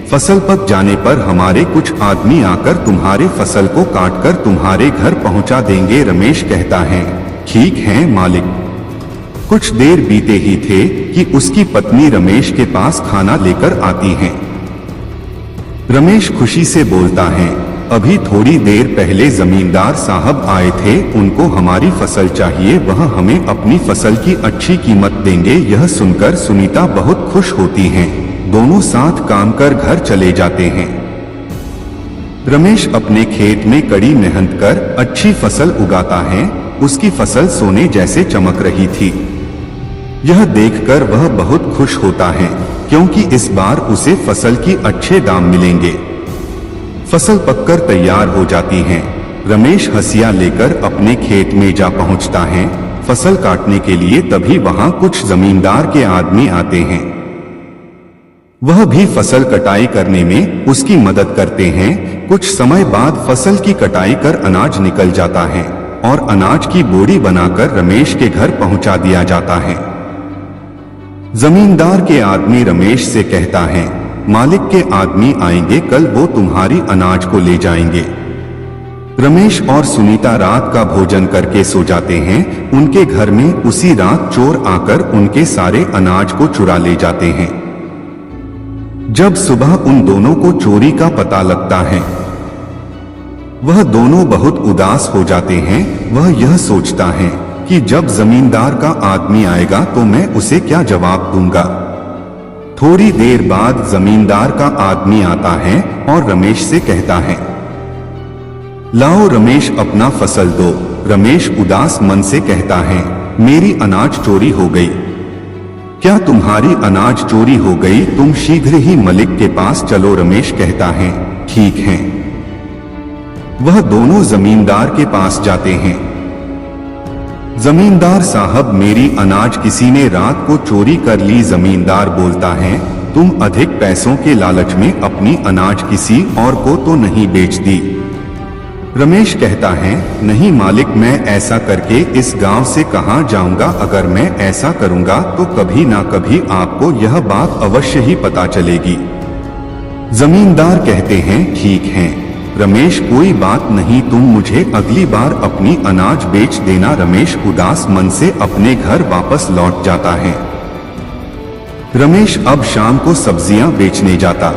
फसल पक जाने पर हमारे कुछ आदमी आकर तुम्हारे फसल को काटकर तुम्हारे घर पहुंचा देंगे। रमेश कहता है, ठीक है मालिक। कुछ देर बीते ही थे कि उसकी पत्नी रमेश के पास खाना लेकर आती है। रमेश खुशी से बोलता है, अभी थोड़ी देर पहले जमींदार साहब आए थे, उनको हमारी फसल चाहिए, वह हमें अपनी फसल की अच्छी कीमत देंगे। यह सुनकर सुनीता बहुत खुश होती हैं। दोनों साथ काम कर घर चले जाते हैं। रमेश अपने खेत में कड़ी मेहनत कर अच्छी फसल उगाता है। उसकी फसल सोने जैसे चमक रही थी। यह देखकर वह बहुत खुश होता है, क्योंकि इस बार उसे फसल की अच्छे दाम मिलेंगे। फसल पककर तैयार हो जाती है। रमेश हंसिया लेकर अपने खेत में जा पहुंचता है फसल काटने के लिए। तभी वहां कुछ जमींदार के आदमी आते हैं। वह भी फसल कटाई करने में उसकी मदद करते हैं। कुछ समय बाद फसल की कटाई कर अनाज निकल जाता है और अनाज की बोरी बनाकर रमेश के घर पहुंचा दिया जाता है। जमींदार के आदमी रमेश से कहता है, मालिक के आदमी आएंगे कल, वो तुम्हारी अनाज को ले जाएंगे। रमेश और सुनीता रात का भोजन करके सो जाते हैं। उनके घर में उसी रात चोर आकर उनके सारे अनाज को चुरा ले जाते हैं। जब सुबह उन दोनों को चोरी का पता लगता है, वह दोनों बहुत उदास हो जाते हैं। वह यह सोचता है कि जब जमींदार का आदमी आएगा तो मैं उसे क्या जवाब दूंगा। थोड़ी देर बाद जमींदार का आदमी आता है और रमेश से कहता है, लाओ रमेश, अपना फसल दो। रमेश उदास मन से कहता है, मेरी अनाज चोरी हो गई। क्या तुम्हारी अनाज चोरी हो गई? तुम शीघ्र ही मलिक के पास चलो। रमेश कहता है, ठीक है। वह दोनों जमींदार के पास जाते हैं। जमींदार साहब, मेरी अनाज किसी ने रात को चोरी कर ली। जमींदार बोलता है, तुम अधिक पैसों के लालच में अपनी अनाज किसी और को तो नहीं बेच दी? रमेश कहता है, नहीं मालिक, मैं ऐसा करके इस गांव से कहां जाऊंगा। अगर मैं ऐसा करूंगा तो कभी ना कभी आपको यह बात अवश्य ही पता चलेगी। जमींदार कहते हैं, ठीक है रमेश, कोई बात नहीं, तुम मुझे अगली बार अपनी अनाज बेच देना। रमेश उदास मन से अपने घर वापस लौट जाता है। रमेश अब शाम को सब्जियां बेचने जाता।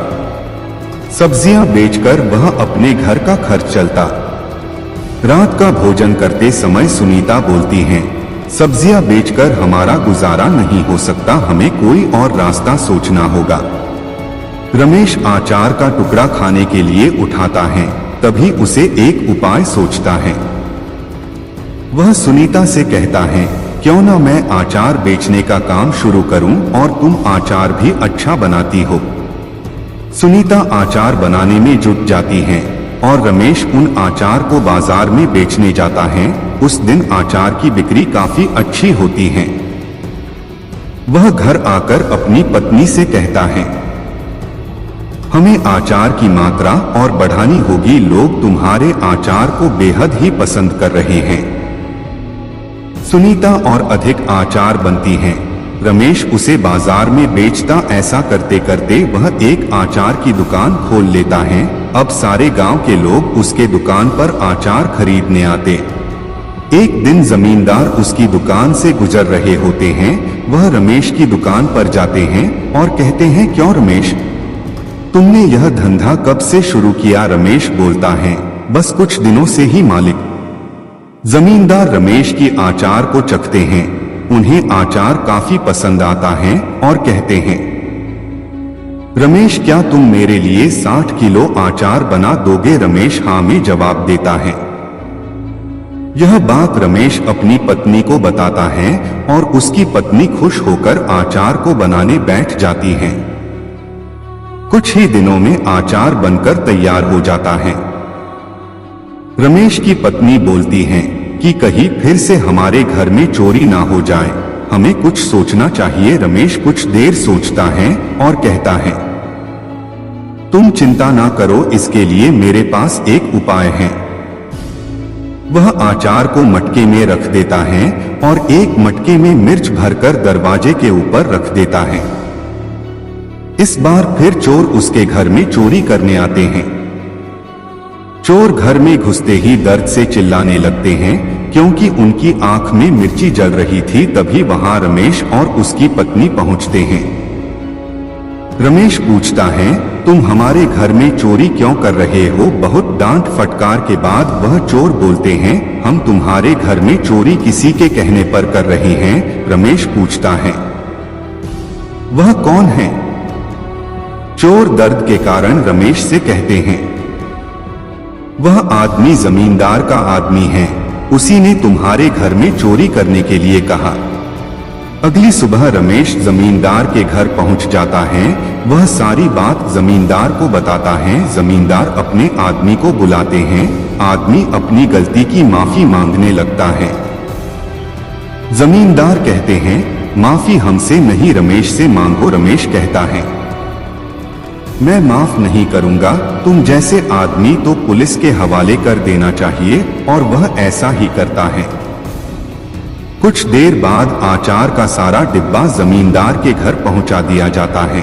सब्जियां बेचकर वह अपने घर का खर्च चलता। रात का भोजन करते समय सुनीता बोलती हैं, सब्जियां बेचकर हमारा गुजारा नहीं हो सकता, हमें कोई और रास्ता सोचना होगा। रमेश आचार का टुकड़ा खाने के लिए उठाता है। तभी उसे एक उपाय सोचता है। वह सुनीता से कहता है, क्यों ना मैं आचार बेचने का काम शुरू करूं और तुम आचार भी अच्छा बनाती हो। सुनीता आचार बनाने में जुट जाती है और रमेश उन आचार को बाजार में बेचने जाता है। उस दिन आचार की बिक्री काफी अच्छी होती है। वह घर आकर अपनी पत्नी से कहता है, हमें आचार की मात्रा और बढ़ानी होगी, लोग तुम्हारे आचार को बेहद ही पसंद कर रहे हैं। सुनीता और अधिक आचार बनती हैं। रमेश उसे बाजार में बेचता। ऐसा करते करते वह एक आचार की दुकान खोल लेता है। अब सारे गांव के लोग उसके दुकान पर आचार खरीदने आते। एक दिन जमींदार उसकी दुकान से गुजर रहे होते हैं। वह रमेश की दुकान पर जाते हैं और कहते हैं, क्यों रमेश, तुमने यह धंधा कब से शुरू किया? रमेश बोलता है, बस कुछ दिनों से ही मालिक। जमींदार रमेश की आचार को चखते हैं। उन्हें आचार काफी पसंद आता है और कहते हैं, रमेश, क्या तुम मेरे लिए 60 किलो आचार बना दोगे? रमेश हाँ में जवाब देता है। यह बात रमेश अपनी पत्नी को बताता है और उसकी पत्नी खुश होकर आचार को बनाने बैठ जाती है। कुछ ही दिनों में आचार बनकर तैयार हो जाता है। रमेश की पत्नी बोलती है कि कहीं फिर से हमारे घर में चोरी ना हो जाए, हमें कुछ सोचना चाहिए। रमेश कुछ देर सोचता है और कहता है, तुम चिंता ना करो, इसके लिए मेरे पास एक उपाय है। वह आचार को मटके में रख देता है और एक मटके में मिर्च भरकर दरवाजे के ऊपर रख देता है। इस बार फिर चोर उसके घर में चोरी करने आते हैं। चोर घर में घुसते ही दर्द से चिल्लाने लगते हैं क्योंकि उनकी आंख में मिर्ची जल रही थी। तभी वहां रमेश और उसकी पत्नी पहुंचते हैं। रमेश पूछता है, तुम हमारे घर में चोरी क्यों कर रहे हो? बहुत डांट फटकार के बाद वह चोर बोलते हैं, हम तुम्हारे घर में चोरी किसी के कहने पर कर रहे हैं। रमेश पूछता है, वह कौन है? चोर दर्द के कारण रमेश से कहते हैं, वह आदमी जमींदार का आदमी है, उसी ने तुम्हारे घर में चोरी करने के लिए कहा। अगली सुबह रमेश जमींदार के घर पहुंच जाता है। वह सारी बात जमींदार को बताता है। जमींदार अपने आदमी को बुलाते हैं। आदमी अपनी गलती की माफी मांगने लगता है। जमींदार कहते हैं, माफी हमसे नहीं, रमेश से मांगो। रमेश कहता है, मैं माफ नहीं करूंगा, तुम जैसे आदमी तो पुलिस के हवाले कर देना चाहिए। और वह ऐसा ही करता है। कुछ देर बाद आचार का सारा डिब्बा जमींदार के घर पहुंचा दिया जाता है।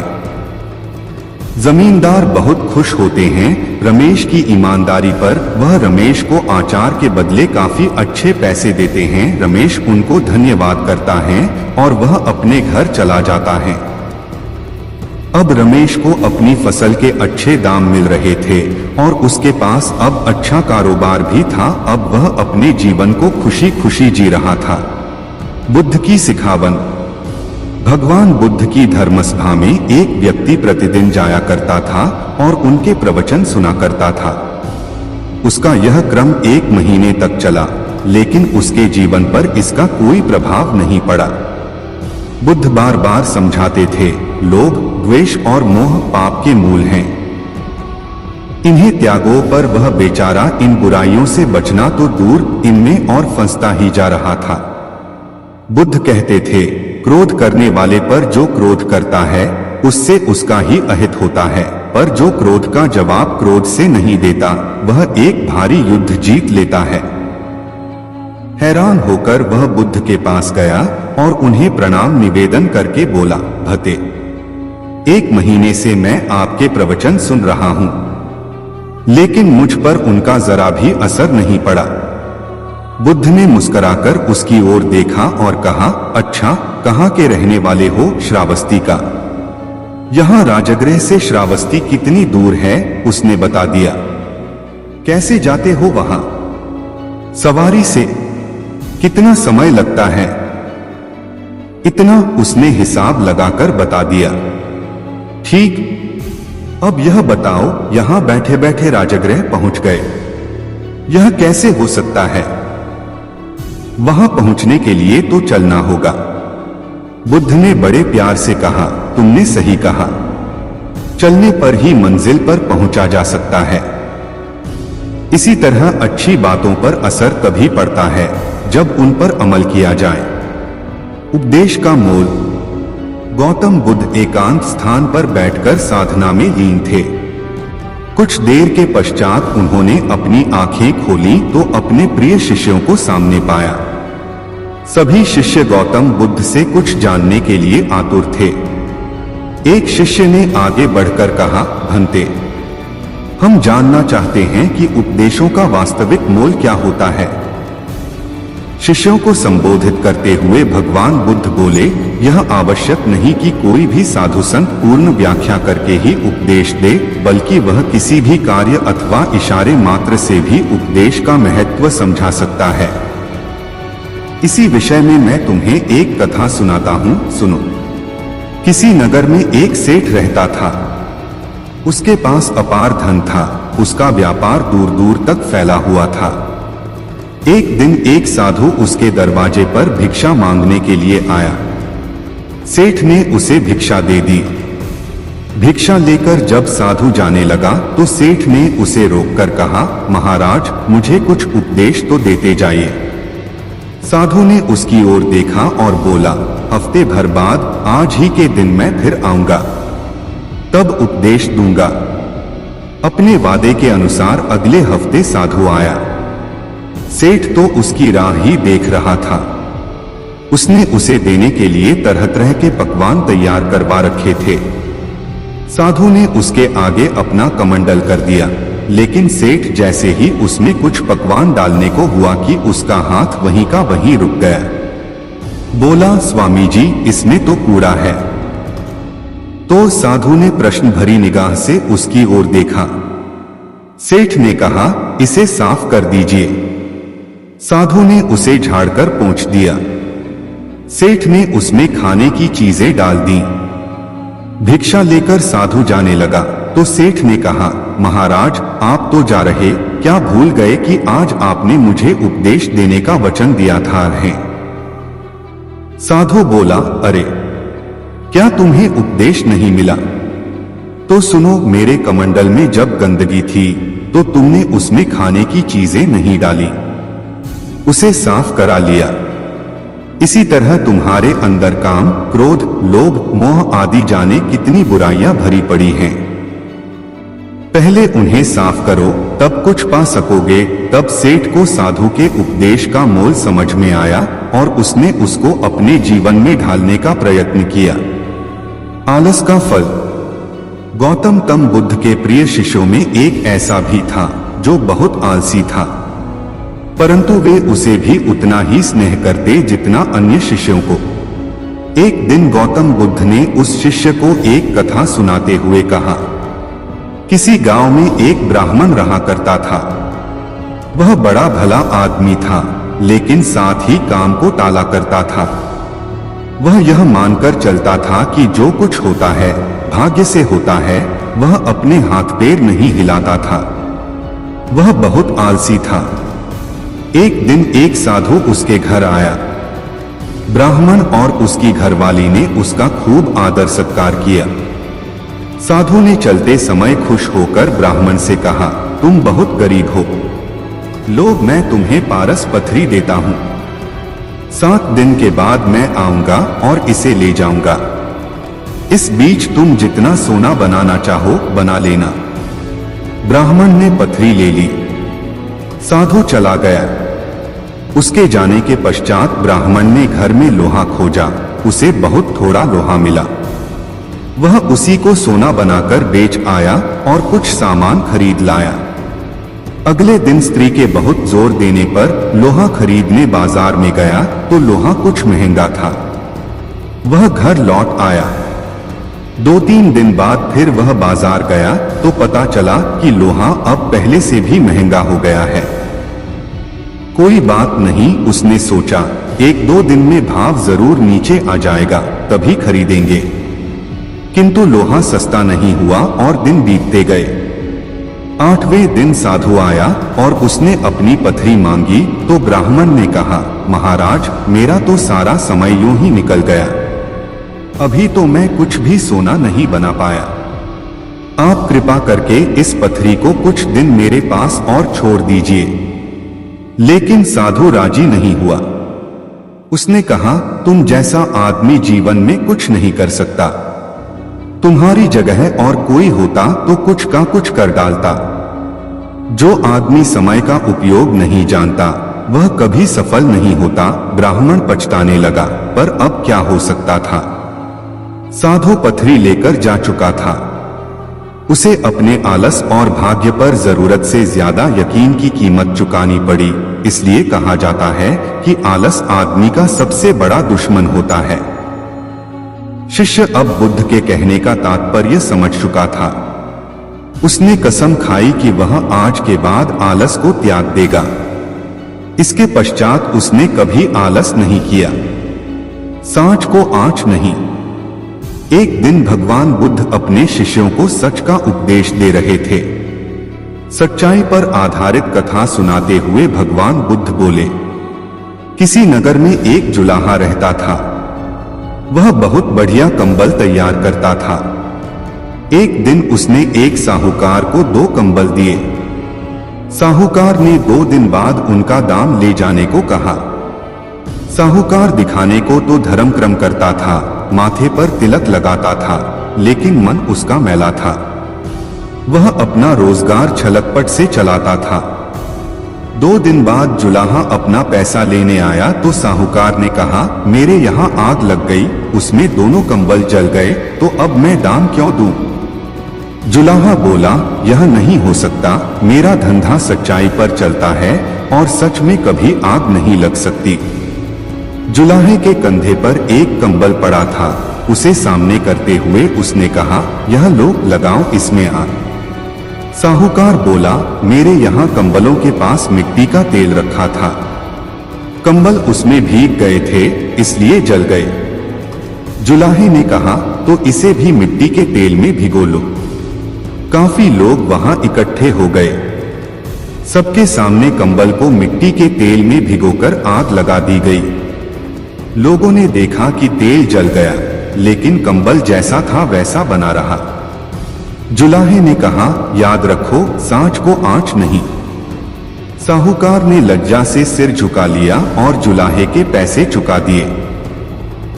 जमींदार बहुत खुश होते हैं रमेश की ईमानदारी पर। वह रमेश को आचार के बदले काफी अच्छे पैसे देते हैं। रमेश उनको धन्यवाद करता है और वह अपने घर चला जाता है। अब रमेश को अपनी फसल के अच्छे दाम मिल रहे थे और उसके पास अब अच्छा कारोबार भी था। अब वह अपने जीवन को खुशी खुशी जी रहा था। बुद्ध की सिखावन। भगवान बुद्ध की धर्मसभा में एक व्यक्ति प्रतिदिन जाया करता था और उनके प्रवचन सुना करता था। उसका यह क्रम 1 महीने तक चला, लेकिन उसके जीवन पर इसका कोई प्रभाव नहीं पड़ा। बुद्ध बार बार समझाते थे, लोभ, द्वेष और मोह पाप के मूल हैं। इन्हें त्यागो, पर वह बेचारा इन बुराइयों से बचना तो दूर, इनमें और फंसता ही जा रहा था। बुद्ध कहते थे, क्रोध करने वाले पर जो क्रोध करता है उससे उसका ही अहित होता है, पर जो क्रोध का जवाब क्रोध से नहीं देता वह एक भारी युद्ध जीत लेता है। हैरान होकर वह बुद्ध के पास गया और उन्हें प्रणाम निवेदन करके बोला, भते, 1 महीने से मैं आपके प्रवचन सुन रहा हूं, लेकिन मुझ पर उनका जरा भी असर नहीं पड़ा। बुद्ध ने मुस्कुराकर उसकी ओर देखा और कहा, अच्छा, कहाँ के रहने वाले हो? श्रावस्ती का। यहाँ राजगृह से श्रावस्ती कितनी दूर है? उसने बता दिया। कैसे जाते हो वहां? सवारी से। कितना समय लगता है? इतना, उसने हिसाब लगाकर बता दिया। ठीक, अब यह बताओ, यहां बैठे बैठे राजगृह पहुंच गए, यह कैसे हो सकता है? वहां पहुंचने के लिए तो चलना होगा। बुद्ध ने बड़े प्यार से कहा, तुमने सही कहा, चलने पर ही मंजिल पर पहुंचा जा सकता है। इसी तरह अच्छी बातों पर असर तभी पड़ता है जब उन पर अमल किया जाए। उपदेश का मोल। गौतम बुद्ध एकांत स्थान पर बैठकर साधना में लीन थे। कुछ देर के पश्चात उन्होंने अपनी आंखें खोली तो अपने प्रिय शिष्यों को सामने पाया। सभी शिष्य गौतम बुद्ध से कुछ जानने के लिए आतुर थे। एक शिष्य ने आगे बढ़कर कहा, भंते, हम जानना चाहते हैं कि उपदेशों का वास्तविक मोल क्या होता है। शिष्यों को संबोधित करते हुए भगवान बुद्ध बोले, यह आवश्यक नहीं कि कोई भी साधु संत पूर्ण व्याख्या करके ही उपदेश दे, बल्कि वह किसी भी कार्य अथवा इशारे मात्र से भी उपदेश का महत्व समझा सकता है। इसी विषय में मैं तुम्हें एक कथा सुनाता हूँ, सुनो। किसी नगर में एक सेठ रहता था। उसके पास अपार धन था। उसका व्यापार दूर दूर तक फैला हुआ था। एक दिन एक साधु उसके दरवाजे पर भिक्षा मांगने के लिए आया। सेठ ने उसे भिक्षा दे दी। भिक्षा लेकर जब साधु जाने लगा तो सेठ ने उसे रोककर कहा, महाराज, मुझे कुछ उपदेश तो देते जाइए। साधु ने उसकी ओर देखा और बोला, हफ्ते भर बाद आज ही के दिन मैं फिर आऊंगा, तब उपदेश दूंगा। अपने वादे के अनुसार अगले हफ्ते साधु आया। सेठ तो उसकी राह ही देख रहा था। उसने उसे देने के लिए तरह तरह के पकवान तैयार करवा रखे थे। साधु ने उसके आगे अपना कमंडल कर दिया, लेकिन सेठ जैसे ही उसमें कुछ पकवान डालने को हुआ कि उसका हाथ वहीं का वहीं रुक गया। बोला, स्वामी जी, इसमें तो कूड़ा है। तो साधु ने प्रश्न भरी निगाह से उसकी ओर देखा। सेठ ने कहा, इसे साफ कर दीजिए। साधु ने उसे झाड़कर पोंछ दिया। सेठ ने उसमें खाने की चीजें डाल दी। भिक्षा लेकर साधु जाने लगा तो सेठ ने कहा, महाराज, आप तो जा रहे, क्या भूल गए कि आज आपने मुझे उपदेश देने का वचन दिया था? साधु बोला, अरे, क्या तुम्हें उपदेश नहीं मिला? तो सुनो, मेरे कमंडल में जब गंदगी थी तो तुमने उसमें खाने की चीजें नहीं डाली, उसे साफ करा लिया। इसी तरह तुम्हारे अंदर काम, क्रोध, लोभ, मोह आदि जाने कितनी बुराइयां भरी पड़ी हैं। पहले उन्हें साफ करो, तब कुछ पा सकोगे। तब सेठ को साधु के उपदेश का मोल समझ में आया और उसने उसको अपने जीवन में ढालने का प्रयत्न किया। आलस का फल। गौतम तम बुद्ध के प्रिय शिष्यों में एक ऐसा भी था जो बहुत आलसी था, परंतु वे उसे भी उतना ही स्नेह करते जितना अन्य शिष्यों को। एक दिन गौतम बुद्ध ने उस शिष्य को एक कथा सुनाते हुए कहा, किसी गांव में एक ब्राह्मण रहा करता था। वह बड़ा भला आदमी था, लेकिन साथ ही काम को टाला करता था। वह यह मानकर चलता था कि जो कुछ होता है भाग्य से होता है। वह अपने हाथ पैर नहीं हिलाता था। वह बहुत आलसी था। एक दिन एक साधु उसके घर आया। ब्राह्मण और उसकी घरवाली ने उसका खूब आदर सत्कार किया। साधु ने चलते समय खुश होकर ब्राह्मण से कहा, तुम बहुत गरीब हो, लो, मैं तुम्हें पारस पथरी देता हूं। 7 दिन के बाद मैं आऊंगा और इसे ले जाऊंगा। इस बीच तुम जितना सोना बनाना चाहो बना लेना। ब्राह्मण ने पथरी ले ली। साधु चला गया। उसके जाने के पश्चात ब्राह्मण ने घर में लोहा खोजा। उसे बहुत थोड़ा लोहा मिला। वह उसी को सोना बनाकर बेच आया और कुछ सामान खरीद लाया। अगले दिन स्त्री के बहुत जोर देने पर लोहा खरीदने बाजार में गया तो लोहा कुछ महंगा था। वह घर लौट आया। 2-3 दिन बाद फिर वह बाजार गया तो पता चला कि लोहा अब पहले से भी महंगा हो गया है। कोई बात नहीं, उसने सोचा, 1-2 दिन में भाव जरूर नीचे आ जाएगा, तभी खरीदेंगे। किंतु लोहा सस्ता नहीं हुआ और दिन बीतते गए। 8वें दिन साधु आया और उसने अपनी पथरी मांगी तो ब्राह्मण ने कहा, महाराज, मेरा तो सारा समय यूं ही निकल गया। अभी तो मैं कुछ भी सोना नहीं बना पाया। आप कृपा करके इस पथरी को कुछ दिन मेरे पास और छोड़ दीजिए। लेकिन साधु राजी नहीं हुआ। उसने कहा, तुम जैसा आदमी जीवन में कुछ नहीं कर सकता। तुम्हारी जगह और कोई होता तो कुछ का कुछ कर डालता। जो आदमी समय का उपयोग नहीं जानता वह कभी सफल नहीं होता। ब्राह्मण पछताने लगा, पर अब क्या हो सकता था। साधु पथरी लेकर जा चुका था। उसे अपने आलस और भाग्य पर जरूरत से ज्यादा यकीन की कीमत चुकानी पड़ी। इसलिए कहा जाता है कि आलस आदमी का सबसे बड़ा दुश्मन होता है। शिष्य अब बुद्ध के कहने का तात्पर्य समझ चुका था। उसने कसम खाई कि वह आज के बाद आलस को त्याग देगा। इसके पश्चात उसने कभी आलस नहीं किया। सांच को आंच नहीं। एक दिन भगवान बुद्ध अपने शिष्यों को सच का उपदेश दे रहे थे। सच्चाई पर आधारित कथा सुनाते हुए भगवान बुद्ध बोले, किसी नगर में एक जुलाहा रहता था। वह बहुत बढ़िया कंबल तैयार करता था। एक दिन उसने एक साहूकार को 2 कंबल दिए। साहूकार ने 2 दिन बाद उनका दाम ले जाने को कहा। साहूकार दिखाने को तो धर्म क्रम करता था, माथे पर तिलक लगाता था, लेकिन मन उसका मैला था। वह अपना रोजगार छलकपट से चलाता था। 2 दिन बाद जुलाहा अपना पैसा लेने आया तो साहूकार ने कहा, मेरे यहाँ आग लग गई, उसमें दोनों कंबल जल गए, तो अब मैं दाम क्यों दूं? जुलाहा बोला, यह नहीं हो सकता। मेरा धंधा सच्चाई पर चलता है और सच में कभी आग नहीं लग सकती। जुलाहे के कंधे पर एक कंबल पड़ा था। उसे सामने करते हुए उसने कहा, यह लो, लगाओ इसमें आग। साहूकार बोला, मेरे यहाँ कंबलों के पास मिट्टी का तेल रखा था। कंबल उसमें भीग गए थे, इसलिए जल गए। जुलाहे ने कहा, तो इसे भी मिट्टी के तेल में भिगो लो। काफी लोग वहां इकट्ठे हो गए। सबके सामने कंबल को मिट्टी के तेल में भिगोकर आग लगा दी गई। लोगों ने देखा कि तेल जल गया, लेकिन कंबल जैसा था वैसा बना रहा। जुलाहे ने कहा, याद रखो, सांच को आंच नहीं। साहूकार ने लज्जा से सिर झुका लिया और जुलाहे के पैसे चुका दिए।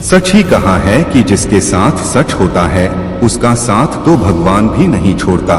सच ही कहा है कि जिसके साथ सच होता है, उसका साथ तो भगवान भी नहीं छोड़ता।